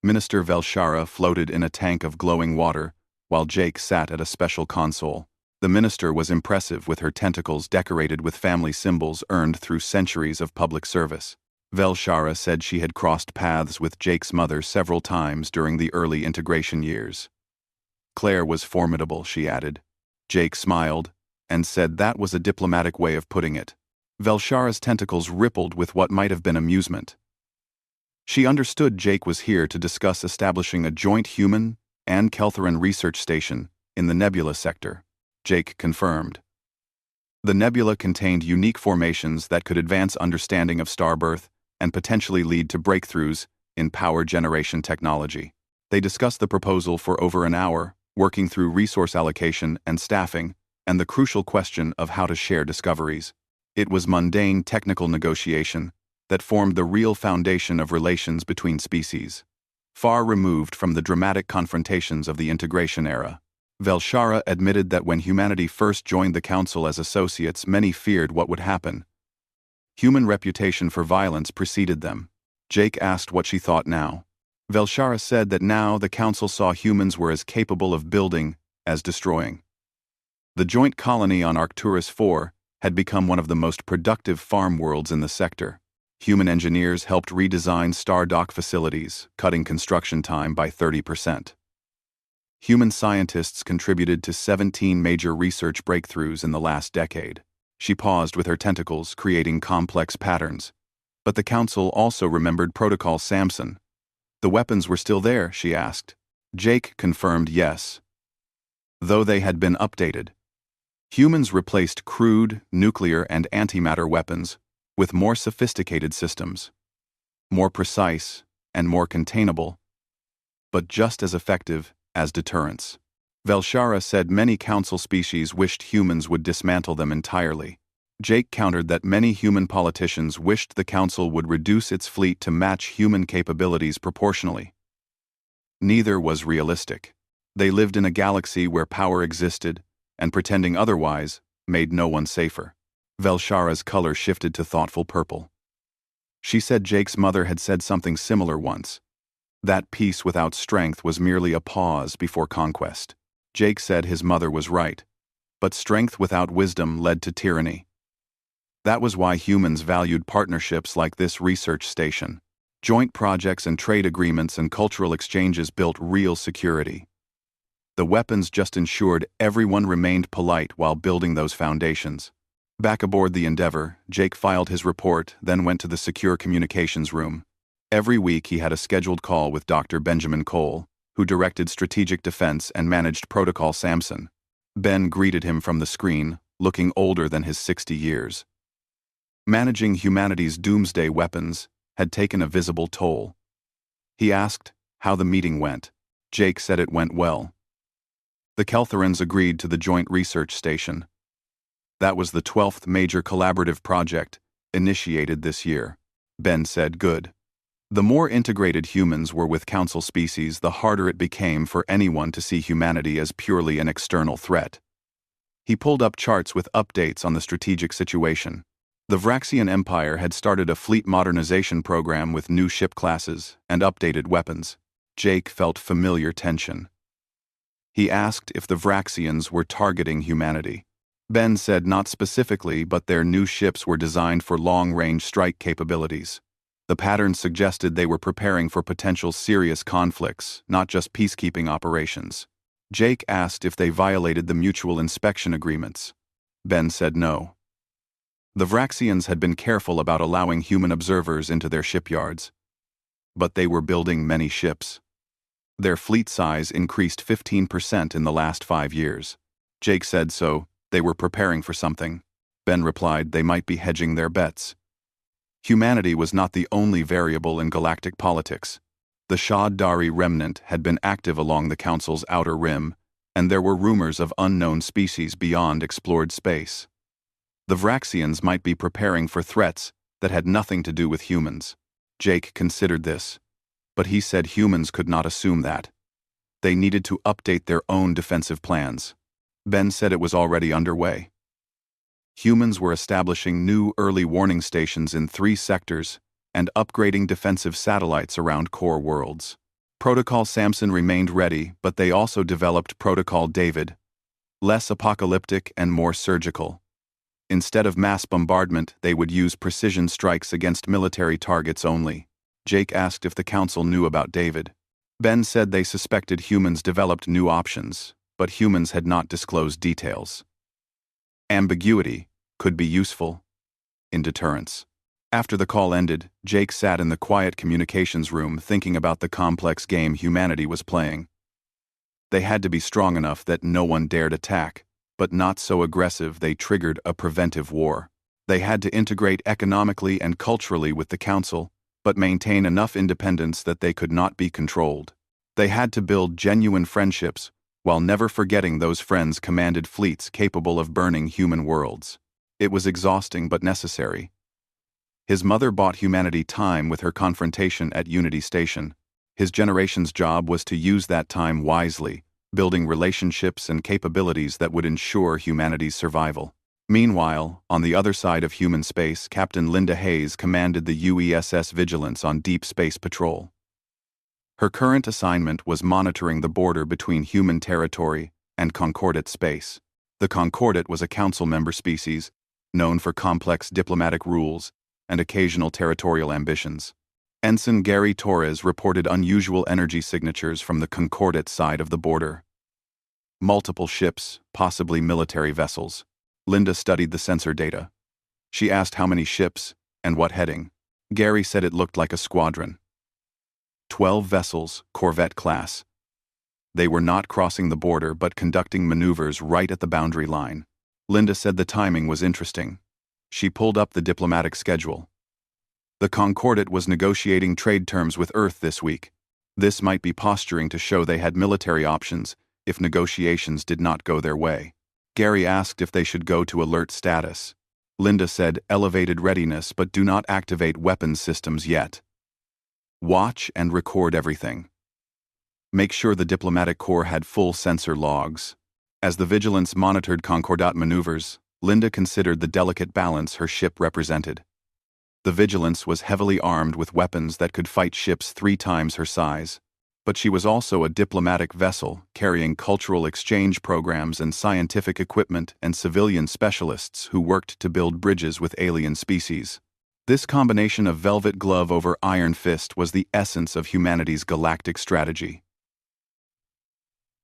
A: Minister Velshara floated in a tank of glowing water, while Jake sat at a special console. The minister was impressive, with her tentacles decorated with family symbols earned through centuries of public service. Velshara said she had crossed paths with Jake's mother several times during the early integration years. Claire was formidable, she added. Jake smiled and said that was a diplomatic way of putting it. Velshara's tentacles rippled with what might have been amusement. She understood Jake was here to discuss establishing a joint human and Kelthoran research station in the Nebula sector. Jake confirmed. The nebula contained unique formations that could advance understanding of star birth and potentially lead to breakthroughs in power generation technology. They discussed the proposal for over an hour, working through resource allocation and staffing, and the crucial question of how to share discoveries. It was mundane technical negotiation that formed the real foundation of relations between species, far removed from the dramatic confrontations of the integration era. Velshara admitted that when humanity first joined the Council as associates, many feared what would happen. Human reputation for violence preceded them. Jake asked what she thought now. Velshara said that now the Council saw humans were as capable of building as destroying. The joint colony on Arcturus IV had become one of the most productive farm worlds in the sector. Human engineers helped redesign star dock facilities, cutting construction time by 30%. Human scientists contributed to 17 major research breakthroughs in the last decade. She paused with her tentacles, creating complex patterns. But the Council also remembered Protocol Samson. The weapons were still there, she asked. Jake confirmed yes, though they had been updated. Humans replaced crude, nuclear, and antimatter weapons with more sophisticated systems, more precise and more containable, but just as effective as deterrence. Velshara said many Council species wished humans would dismantle them entirely. Jake countered that many human politicians wished the Council would reduce its fleet to match human capabilities proportionally. Neither was realistic. They lived in a galaxy where power existed, and pretending otherwise made no one safer. Velshara's color shifted to thoughtful purple. She said Jake's mother had said something similar once. That peace without strength was merely a pause before conquest. Jake said his mother was right, but strength without wisdom led to tyranny. That was why humans valued partnerships like this research station. Joint projects and trade agreements and cultural exchanges built real security. The weapons just ensured everyone remained polite while building those foundations. Back aboard the Endeavour, Jake filed his report, then went to the secure communications room. Every week he had a scheduled call with Dr. Benjamin Cole, who directed strategic defense and managed Protocol Samson. Ben greeted him from the screen, looking older than his 60 years. Managing humanity's doomsday weapons had taken a visible toll. He asked how the meeting went. Jake said it went well. The Keltherans agreed to the Joint Research Station. That was the 12th major collaborative project, initiated this year. Ben said good. The more integrated humans were with Council species, the harder it became for anyone to see humanity as purely an external threat. He pulled up charts with updates on the strategic situation. The Vraxian Empire had started a fleet modernization program with new ship classes and updated weapons. Jake felt familiar tension. He asked if the Vraxians were targeting humanity. Ben said not specifically, but their new ships were designed for long-range strike capabilities. The pattern suggested they were preparing for potential serious conflicts, not just peacekeeping operations. Jake asked if they violated the mutual inspection agreements. Ben said no. The Vraxians had been careful about allowing human observers into their shipyards. But they were building many ships. Their fleet size increased 15% in the last 5 years. Jake said so. They were preparing for something. Ben replied they might be hedging their bets. Humanity was not the only variable in galactic politics. The Shad-Dari remnant had been active along the Council's outer rim, and there were rumors of unknown species beyond explored space. The Vraxians might be preparing for threats that had nothing to do with humans. Jake considered this, but he said humans could not assume that. They needed to update their own defensive plans. Ben said it was already underway. Humans were establishing new early warning stations in 3 sectors and upgrading defensive satellites around core worlds. Protocol Samson remained ready, but they also developed Protocol David, less apocalyptic and more surgical. Instead of mass bombardment, they would use precision strikes against military targets only. Jake asked if the Council knew about David. Ben said they suspected humans developed new options, but humans had not disclosed details. Ambiguity could be useful in deterrence. After the call ended, Jake sat in the quiet communications room thinking about the complex game humanity was playing. They had to be strong enough that no one dared attack, but not so aggressive they triggered a preventive war. They had to integrate economically and culturally with the Council, but maintain enough independence that they could not be controlled. They had to build genuine friendships, while never forgetting those friends commanded fleets capable of burning human worlds. It was exhausting but necessary. His mother bought humanity time with her confrontation at Unity Station. His generation's job was to use that time wisely, building relationships and capabilities that would ensure humanity's survival. Meanwhile, on the other side of human space, Captain Linda Hayes commanded the UESS Vigilance on deep space patrol. Her current assignment was monitoring the border between human territory and Concordat space. The Concordat was a Council member species, known for complex diplomatic rules and occasional territorial ambitions. Ensign Gary Torres reported unusual energy signatures from the Concordat side of the border. Multiple ships, possibly military vessels. Linda studied the sensor data. She asked how many ships and what heading. Gary said it looked like a squadron. 12 vessels, corvette class. They were not crossing the border but conducting maneuvers right at the boundary line. Linda said the timing was interesting. She pulled up the diplomatic schedule. The Concordat was negotiating trade terms with Earth this week. This might be posturing to show they had military options if negotiations did not go their way. Gary asked if they should go to alert status. Linda said elevated readiness but do not activate weapons systems yet. Watch and record everything. Make sure the diplomatic corps had full sensor logs. As the Vigilance monitored Concordat maneuvers, Linda considered the delicate balance her ship represented. The Vigilance was heavily armed with weapons that could fight ships 3 times her size, but she was also a diplomatic vessel carrying cultural exchange programs and scientific equipment and civilian specialists who worked to build bridges with alien species. This combination of velvet glove over iron fist was the essence of humanity's galactic strategy.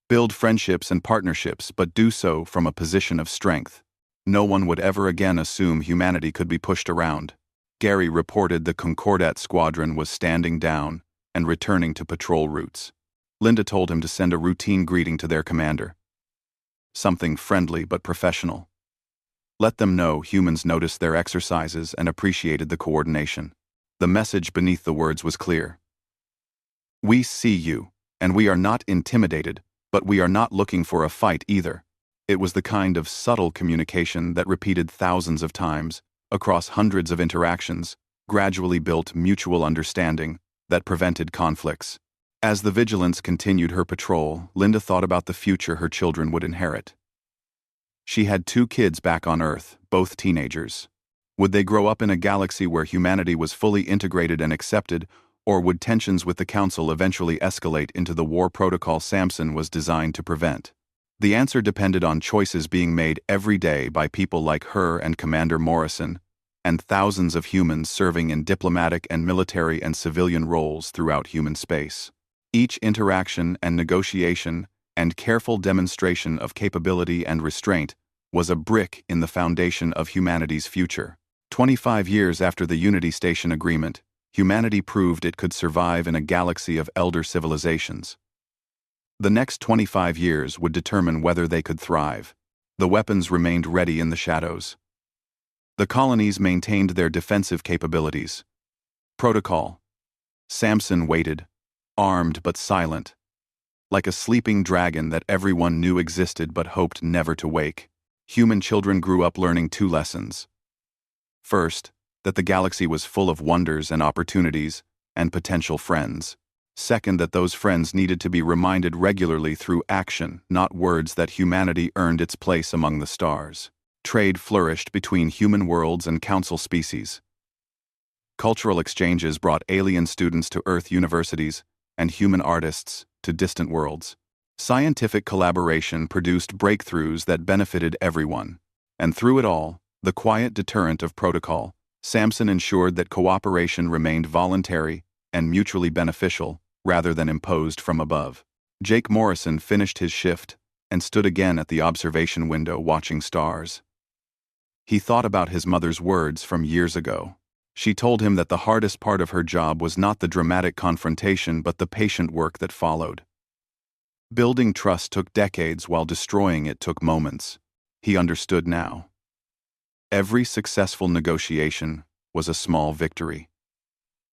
A: Build friendships and partnerships, but do so from a position of strength. No one would ever again assume humanity could be pushed around. Gary reported the Concordat squadron was standing down and returning to patrol routes. Linda told him to send a routine greeting to their commander. Something friendly but professional. Let them know humans noticed their exercises and appreciated the coordination. The message beneath the words was clear. We see you, and we are not intimidated, but we are not looking for a fight either. It was the kind of subtle communication that repeated thousands of times, across hundreds of interactions, gradually built mutual understanding that prevented conflicts. As the Vigilance continued her patrol, Linda thought about the future her children would inherit. She had 2 kids back on Earth, both teenagers. Would they grow up in a galaxy where humanity was fully integrated and accepted, or would tensions with the Council eventually escalate into the war protocol Samson was designed to prevent? The answer depended on choices being made every day by people like her and Commander Morrison, and thousands of humans serving in diplomatic and military and civilian roles throughout human space. Each interaction and negotiation and careful demonstration of capability and restraint was a brick in the foundation of humanity's future. 25 years after the Unity Station Agreement, humanity proved it could survive in a galaxy of elder civilizations. The next 25 years would determine whether they could thrive. The weapons remained ready in the shadows. The colonies maintained their defensive capabilities. Protocol. Samson waited, armed but silent, like a sleeping dragon that everyone knew existed but hoped never to wake. Human children grew up learning 2 lessons. First, that the galaxy was full of wonders and opportunities, and potential friends. Second, that those friends needed to be reminded regularly through action, not words, that humanity earned its place among the stars. Trade flourished between human worlds and council species. Cultural exchanges brought alien students to Earth universities and human artists to distant worlds. Scientific collaboration produced breakthroughs that benefited everyone. And through it all, the quiet deterrent of protocol, Samson ensured that cooperation remained voluntary and mutually beneficial, rather than imposed from above. Jake Morrison finished his shift and stood again at the observation window watching stars. He thought about his mother's words from years ago. She told him that the hardest part of her job was not the dramatic confrontation but the patient work that followed. Building trust took decades while destroying it took moments. He understood now. Every successful negotiation was a small victory.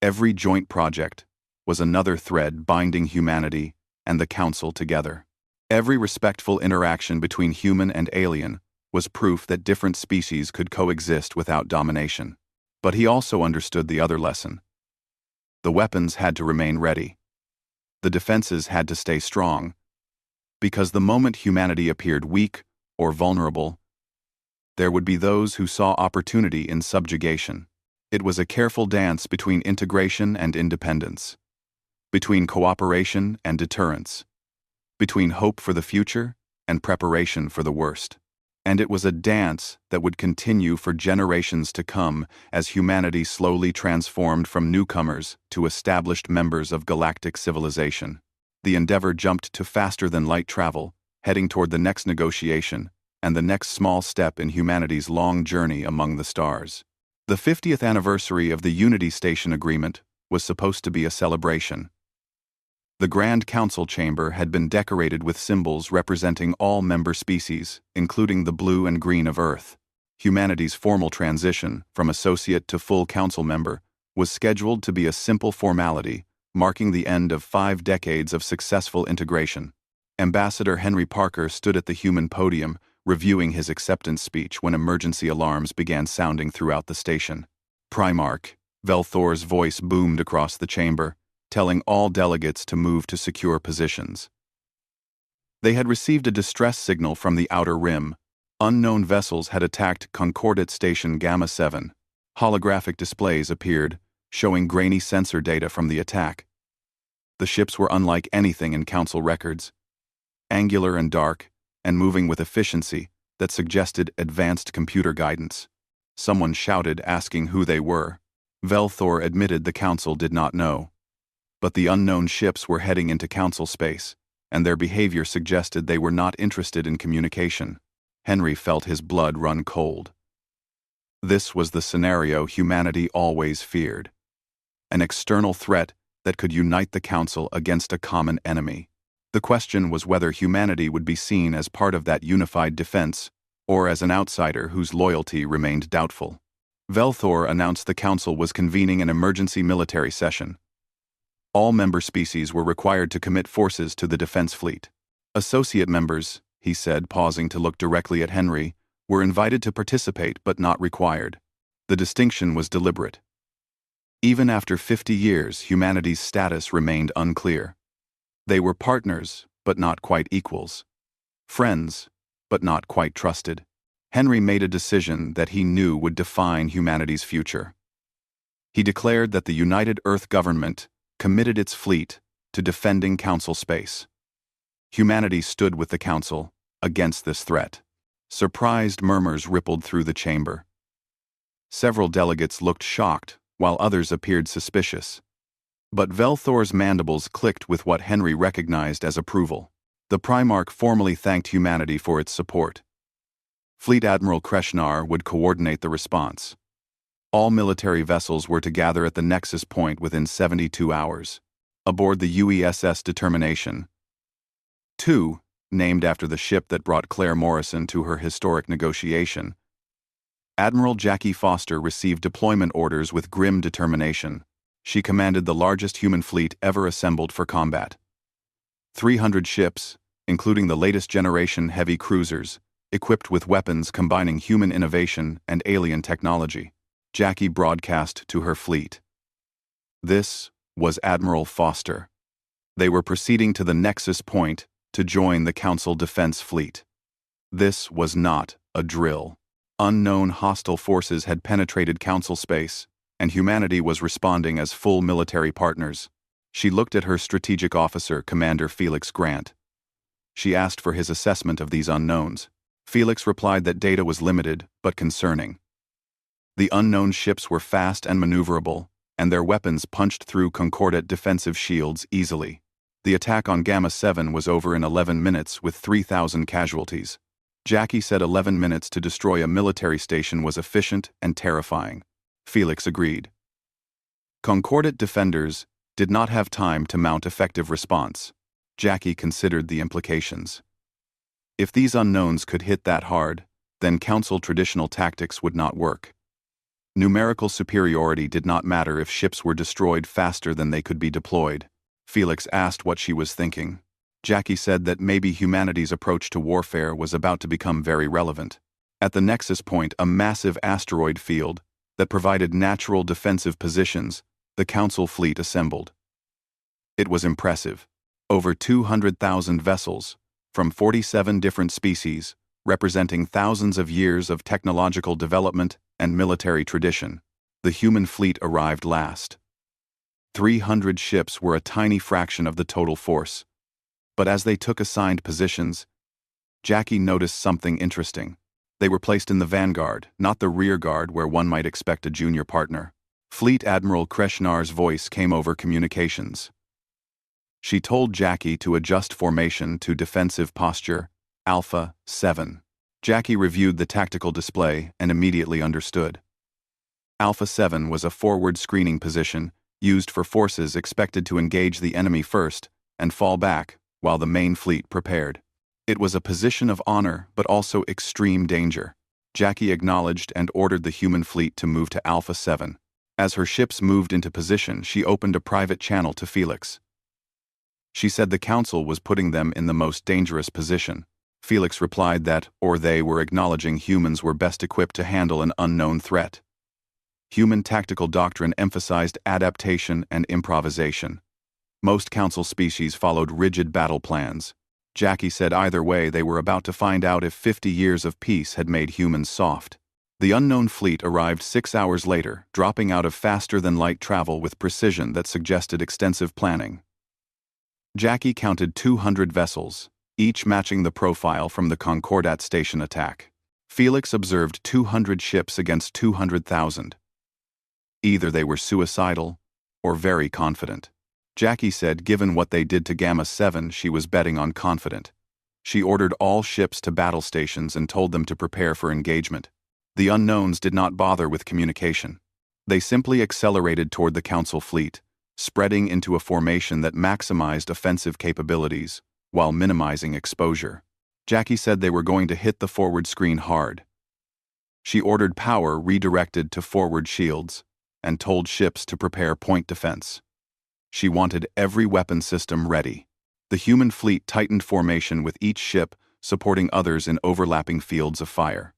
A: Every joint project was another thread binding humanity and the Council together. Every respectful interaction between human and alien was proof that different species could coexist without domination. But he also understood the other lesson. The weapons had to remain ready. The defenses had to stay strong. Because the moment humanity appeared weak or vulnerable, there would be those who saw opportunity in subjugation. It was a careful dance between integration and independence, between cooperation and deterrence, between hope for the future and preparation for the worst. And it was a dance that would continue for generations to come as humanity slowly transformed from newcomers to established members of galactic civilization. The Endeavor jumped to faster-than-light travel, heading toward the next negotiation and the next small step in humanity's long journey among the stars. The 50th anniversary of the Unity Station Agreement was supposed to be a celebration. The Grand Council Chamber had been decorated with symbols representing all member species, including the blue and green of Earth. Humanity's formal transition from associate to full council member was scheduled to be a simple formality, marking the end of 5 decades of successful integration. Ambassador Henry Parker stood at the human podium, reviewing his acceptance speech when emergency alarms began sounding throughout the station. Primarch Velthor's voice boomed across the chamber, telling all delegates to move to secure positions. They had received a distress signal from the Outer Rim. Unknown vessels had attacked Concordat Station Gamma 7. Holographic displays appeared, showing grainy sensor data from the attack. The ships were unlike anything in Council records. Angular and dark, and moving with efficiency that suggested advanced computer guidance. Someone shouted, asking who they were. Velthor admitted the Council did not know. But the unknown ships were heading into Council space, and their behavior suggested they were not interested in communication. Henry felt his blood run cold. This was the scenario humanity always feared. An external threat that could unite the Council against a common enemy. The question was whether humanity would be seen as part of that unified defense, or as an outsider whose loyalty remained doubtful. Velthor announced the Council was convening an emergency military session. All member species were required to commit forces to the defense fleet. Associate members, he said, pausing to look directly at Henry, were invited to participate but not required. The distinction was deliberate. Even after 50 years, humanity's status remained unclear. They were partners, but not quite equals. Friends, but not quite trusted. Henry made a decision that he knew would define humanity's future. He declared that the United Earth government committed its fleet to defending Council space. Humanity stood with the Council against this threat. Surprised murmurs rippled through the chamber. Several delegates looked shocked, while others appeared suspicious. But Velthor's mandibles clicked with what Henry recognized as approval. The Primarch formally thanked humanity for its support. Fleet Admiral Kreshnar would coordinate the response. All military vessels were to gather at the nexus point within 72 hours. Aboard the UESS Determination, 2, named after the ship that brought Claire Morrison to her historic negotiation, Admiral Jackie Foster received deployment orders with grim determination. She commanded the largest human fleet ever assembled for combat. 300 ships, including the latest generation heavy cruisers, equipped with weapons combining human innovation and alien technology. Jackie broadcast to her fleet. This was Admiral Foster. They were proceeding to the nexus point to join the Council Defense Fleet. This was not a drill. Unknown hostile forces had penetrated Council space, and humanity was responding as full military partners. She looked at her strategic officer, Commander Felix Grant. She asked for his assessment of these unknowns. Felix replied that data was limited but concerning. The unknown ships were fast and maneuverable, and their weapons punched through Concordat defensive shields easily. The attack on Gamma 7 was over in 11 minutes with 3,000 casualties. Jackie said 11 minutes to destroy a military station was efficient and terrifying. Felix agreed. Concordat defenders did not have time to mount effective response. Jackie considered the implications. If these unknowns could hit that hard, then Council traditional tactics would not work. Numerical superiority did not matter if ships were destroyed faster than they could be deployed. Felix asked what she was thinking. Jackie said that maybe humanity's approach to warfare was about to become very relevant. At the nexus point, a massive asteroid field that provided natural defensive positions, the Council fleet assembled. It was impressive. Over 200,000 vessels, from 47 different species, representing thousands of years of technological development and military tradition. The human fleet arrived last. 300 ships were a tiny fraction of the total force. But as they took assigned positions, Jackie noticed something interesting. They were placed in the vanguard, not the rear guard where one might expect a junior partner. Fleet Admiral Kreshnar's voice came over communications. She told Jackie to adjust formation to defensive posture, Alpha 7. Jackie reviewed the tactical display and immediately understood. Alpha 7 was a forward screening position used for forces expected to engage the enemy first and fall back while the main fleet prepared. It was a position of honor but also extreme danger. Jackie acknowledged and ordered the human fleet to move to Alpha 7. As her ships moved into position, she opened a private channel to Felix. She said the Council was putting them in the most dangerous position. Felix replied that, or they were acknowledging humans were best equipped to handle an unknown threat. Human tactical doctrine emphasized adaptation and improvisation. Most Council species followed rigid battle plans. Jackie said either way they were about to find out if 50 years of peace had made humans soft. The unknown fleet arrived 6 hours later, dropping out of faster-than-light travel with precision that suggested extensive planning. Jackie counted 200 vessels, each matching the profile from the Concordat station attack. Felix observed 200 ships against 200,000. Either they were suicidal or very confident. Jackie said given what they did to Gamma 7, she was betting on confident. She ordered all ships to battle stations and told them to prepare for engagement. The unknowns did not bother with communication. They simply accelerated toward the Council fleet, spreading into a formation that maximized offensive capabilities while minimizing exposure. Jackie said they were going to hit the forward screen hard. She ordered power redirected to forward shields and told ships to prepare point defense. She wanted every weapon system ready. The human fleet tightened formation with each ship supporting others in overlapping fields of fire.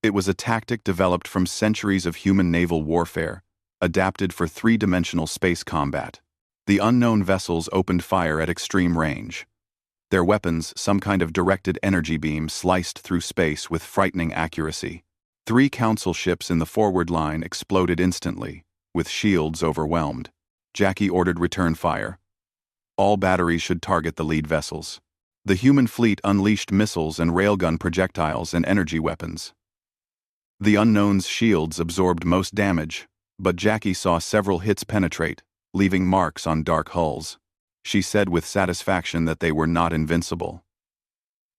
A: It was a tactic developed from centuries of human naval warfare, adapted for three-dimensional space combat. The unknown vessels opened fire at extreme range. Their weapons, some kind of directed energy beam, sliced through space with frightening accuracy. 3 Council ships in the forward line exploded instantly, with shields overwhelmed. Jackie ordered return fire. All batteries should target the lead vessels. The human fleet unleashed missiles and railgun projectiles and energy weapons. The unknown's shields absorbed most damage, but Jackie saw several hits penetrate, leaving marks on dark hulls. She said with satisfaction that they were not invincible.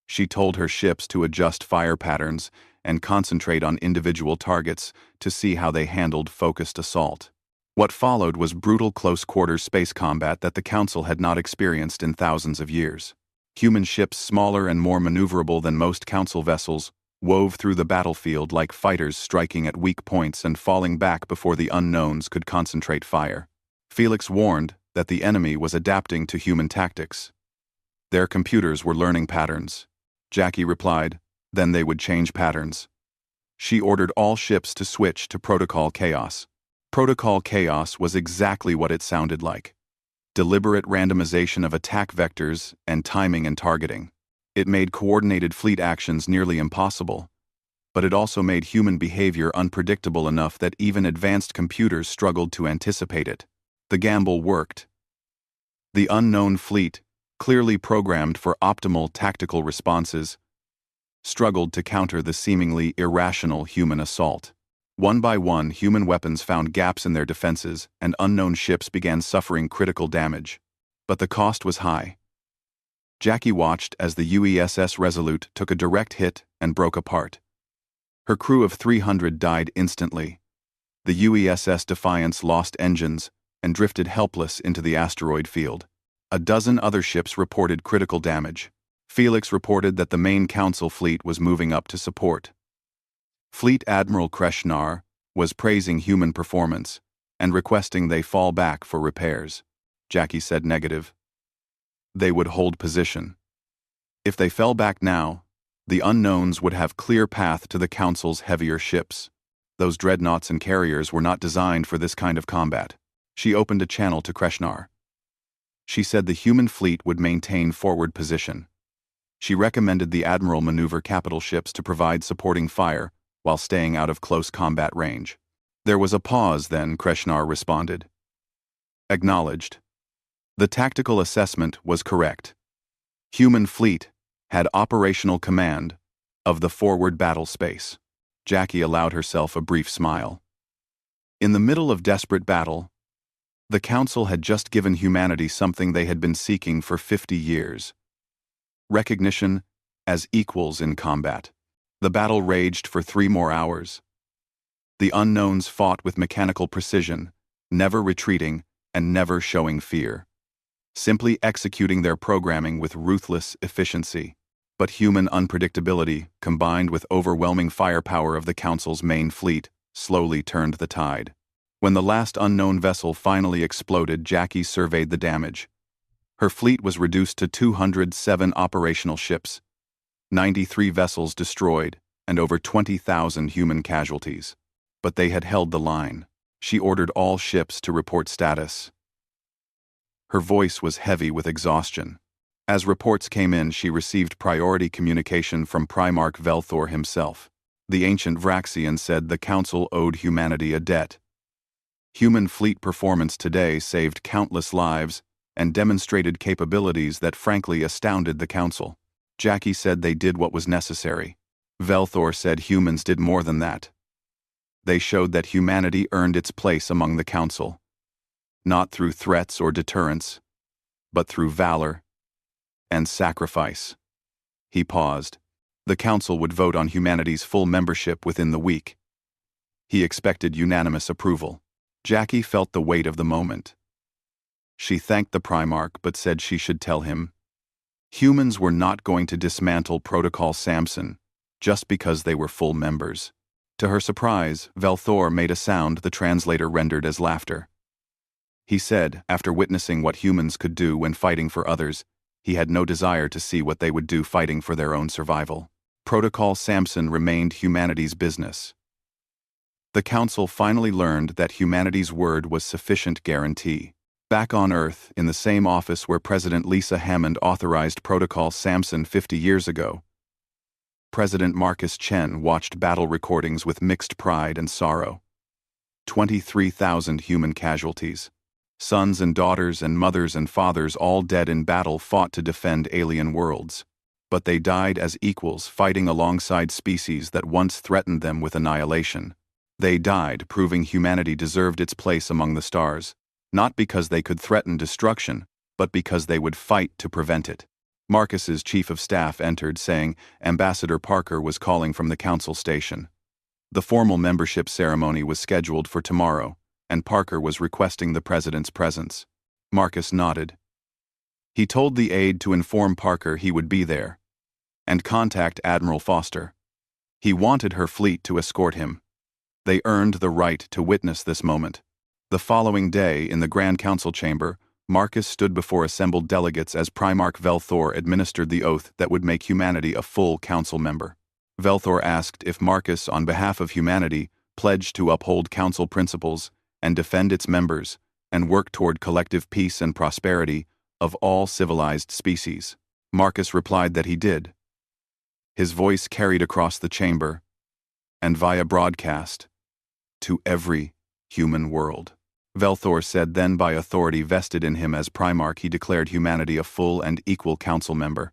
A: She told her ships to adjust fire patterns and concentrate on individual targets to see how they handled focused assault. What followed was brutal close-quarters space combat that the Council had not experienced in thousands of years. Human ships, smaller and more maneuverable than most Council vessels, wove through the battlefield like fighters striking at weak points and falling back before the unknowns could concentrate fire. Felix warned that the enemy was adapting to human tactics. Their computers were learning patterns. Jackie replied, then they would change patterns. She ordered all ships to switch to Protocol Chaos. Protocol Chaos was exactly what it sounded like. Deliberate randomization of attack vectors and timing and targeting. It made coordinated fleet actions nearly impossible, but it also made human behavior unpredictable enough that even advanced computers struggled to anticipate it. The gamble worked. The unknown fleet, clearly programmed for optimal tactical responses, struggled to counter the seemingly irrational human assault. One by one, human weapons found gaps in their defenses, and unknown ships began suffering critical damage. But the cost was high. Jackie watched as the UESS Resolute took a direct hit and broke apart. Her crew of 300 died instantly. The UESS Defiance lost engines and drifted helpless into the asteroid field. A dozen other ships reported critical damage. Felix reported that the main Council fleet was moving up to support. Fleet Admiral Kreshnar was praising human performance and requesting they fall back for repairs. Jackie said negative. They would hold position. If they fell back now, the unknowns would have clear path to the Council's heavier ships. Those dreadnoughts and carriers were not designed for this kind of combat. She opened a channel to Kreshnar. She said the human fleet would maintain forward position. She recommended the Admiral maneuver capital ships to provide supporting fire while staying out of close combat range. There was a pause, then Kreshnar responded. Acknowledged. The tactical assessment was correct. Human fleet had operational command of the forward battle space. Jackie allowed herself a brief smile. In the middle of desperate battle, the Council had just given humanity something they had been seeking for 50 years. Recognition as equals in combat. The battle raged for 3 more hours. The unknowns fought with mechanical precision, never retreating and never showing fear. Simply executing their programming with ruthless efficiency. But human unpredictability, combined with overwhelming firepower of the Council's main fleet, slowly turned the tide. When the last unknown vessel finally exploded, Jackie surveyed the damage. Her fleet was reduced to 207 operational ships, 93 vessels destroyed, and over 20,000 human casualties. But they had held the line. She ordered all ships to report status. Her voice was heavy with exhaustion. As reports came in, she received priority communication from Primarch Velthor himself. The ancient Vraxian said the Council owed humanity a debt. Human fleet performance today saved countless lives and demonstrated capabilities that frankly astounded the Council. Jackie said they did what was necessary. Velthor said humans did more than that. They showed that humanity earned its place among the Council, not through threats or deterrence, but through valor and sacrifice. He paused. The Council would vote on humanity's full membership within the week. He expected unanimous approval. Jackie felt the weight of the moment. She thanked the Primarch but said she should tell him. Humans were not going to dismantle Protocol Samson just because they were full members. To her surprise, Velthor made a sound the translator rendered as laughter. He said, after witnessing what humans could do when fighting for others, he had no desire to see what they would do fighting for their own survival. Protocol Samson remained humanity's business. The Council finally learned that humanity's word was sufficient guarantee. Back on Earth, in the same office where President Lisa Hammond authorized Protocol Samson 50 years ago, President Marcus Chen watched battle recordings with mixed pride and sorrow. 23,000 human casualties. Sons and daughters and mothers and fathers all dead in battle fought to defend alien worlds. But they died as equals, fighting alongside species that once threatened them with annihilation. They died, proving humanity deserved its place among the stars, not because they could threaten destruction, but because they would fight to prevent it. Marcus's chief of staff entered, saying Ambassador Parker was calling from the Council station. The formal membership ceremony was scheduled for tomorrow, and Parker was requesting the president's presence. Marcus nodded. He told the aide to inform Parker he would be there, and contact Admiral Foster. He wanted her fleet to escort him. They earned the right to witness this moment. The following day, in the Grand Council chamber, Marcus stood before assembled delegates as Primarch Velthor administered the oath that would make humanity a full council member. Velthor asked if Marcus, on behalf of humanity, pledged to uphold council principles and defend its members and work toward collective peace and prosperity of all civilized species. Marcus replied that he did. His voice carried across the chamber and via broadcast to every human world. Velthor said then, by authority vested in him as Primarch, he declared humanity a full and equal council member.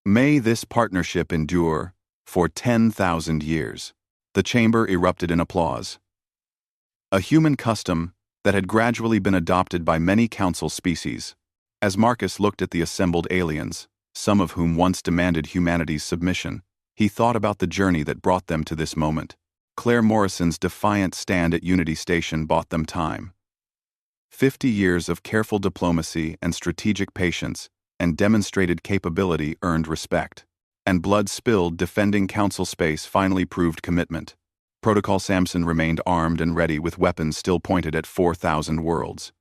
A: May this partnership endure for 10,000 years. The chamber erupted in applause. A human custom that had gradually been adopted by many council species. As Marcus looked at the assembled aliens, some of whom once demanded humanity's submission, he thought about the journey that brought them to this moment. Claire Morrison's defiant stand at Unity Station bought them time. 50 years of careful diplomacy and strategic patience and demonstrated capability earned respect. And blood spilled defending council space finally proved commitment. Protocol Samson remained armed and ready with weapons still pointed at 4,000 worlds.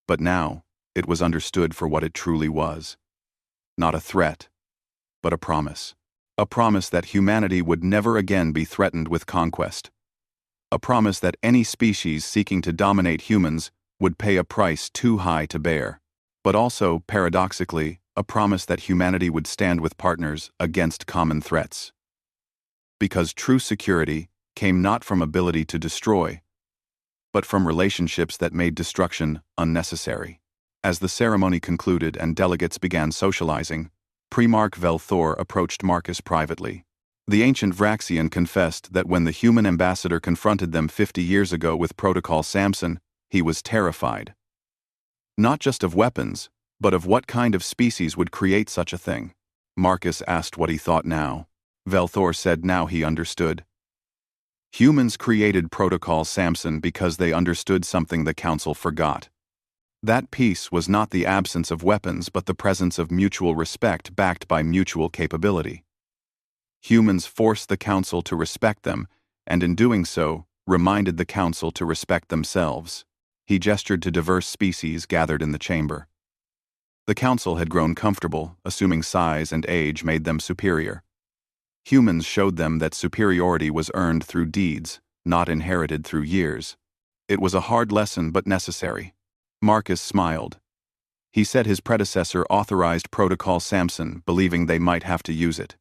A: But now, it was understood for what it truly was. Not a threat, but a promise. A promise that humanity would never again be threatened with conquest. A promise that any species seeking to dominate humans would pay a price too high to bear. But also, paradoxically, a promise that humanity would stand with partners against common threats. Because true security came not from ability to destroy, but from relationships that made destruction unnecessary. As the ceremony concluded and delegates began socializing, Primarch Velthor approached Marcus privately. The ancient Vraxian confessed that when the human ambassador confronted them 50 years ago with Protocol Samson, he was terrified. Not just of weapons, but of what kind of species would create such a thing. Marcus asked what he thought now. Velthor said now he understood. Humans created Protocol Samson because they understood something the Council forgot. That peace was not the absence of weapons but the presence of mutual respect backed by mutual capability. Humans forced the Council to respect them, and in doing so, reminded the Council to respect themselves. He gestured to diverse species gathered in the chamber. The Council had grown comfortable, assuming size and age made them superior. Humans showed them that superiority was earned through deeds, not inherited through years. It was a hard lesson but necessary. Marcus smiled. He said his predecessor authorized Protocol Samson, believing they might have to use it.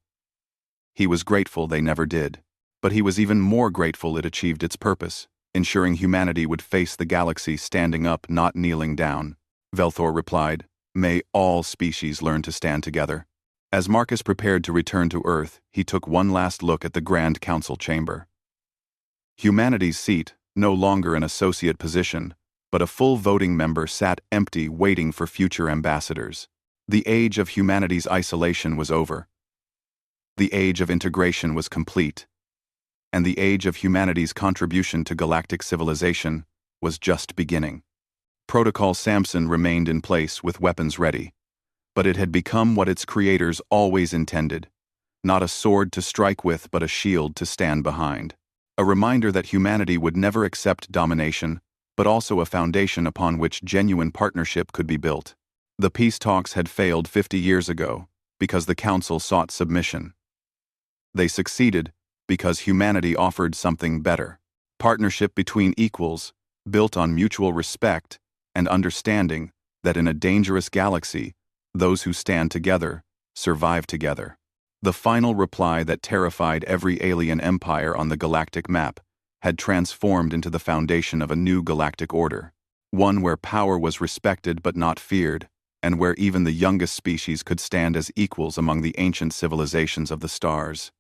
A: He was grateful they never did, but he was even more grateful it achieved its purpose, ensuring humanity would face the galaxy standing up, not kneeling down. Velthor replied, "May all species learn to stand together." As Marcus prepared to return to Earth, he took one last look at the Grand Council chamber. Humanity's seat, no longer an associate position, but a full voting member, sat empty, waiting for future ambassadors. The age of humanity's isolation was over. The age of integration was complete. And the age of humanity's contribution to galactic civilization was just beginning. Protocol Samson remained in place with weapons ready, but it had become what its creators always intended: not a sword to strike with, but a shield to stand behind. A reminder that humanity would never accept domination, but also a foundation upon which genuine partnership could be built. The peace talks had failed 50 years ago because the Council sought submission. They succeeded because humanity offered something better: partnership between equals, built on mutual respect and understanding that in a dangerous galaxy, those who stand together survive together. The final reply that terrified every alien empire on the galactic map had transformed into the foundation of a new galactic order, one where power was respected but not feared, and where even the youngest species could stand as equals among the ancient civilizations of the stars.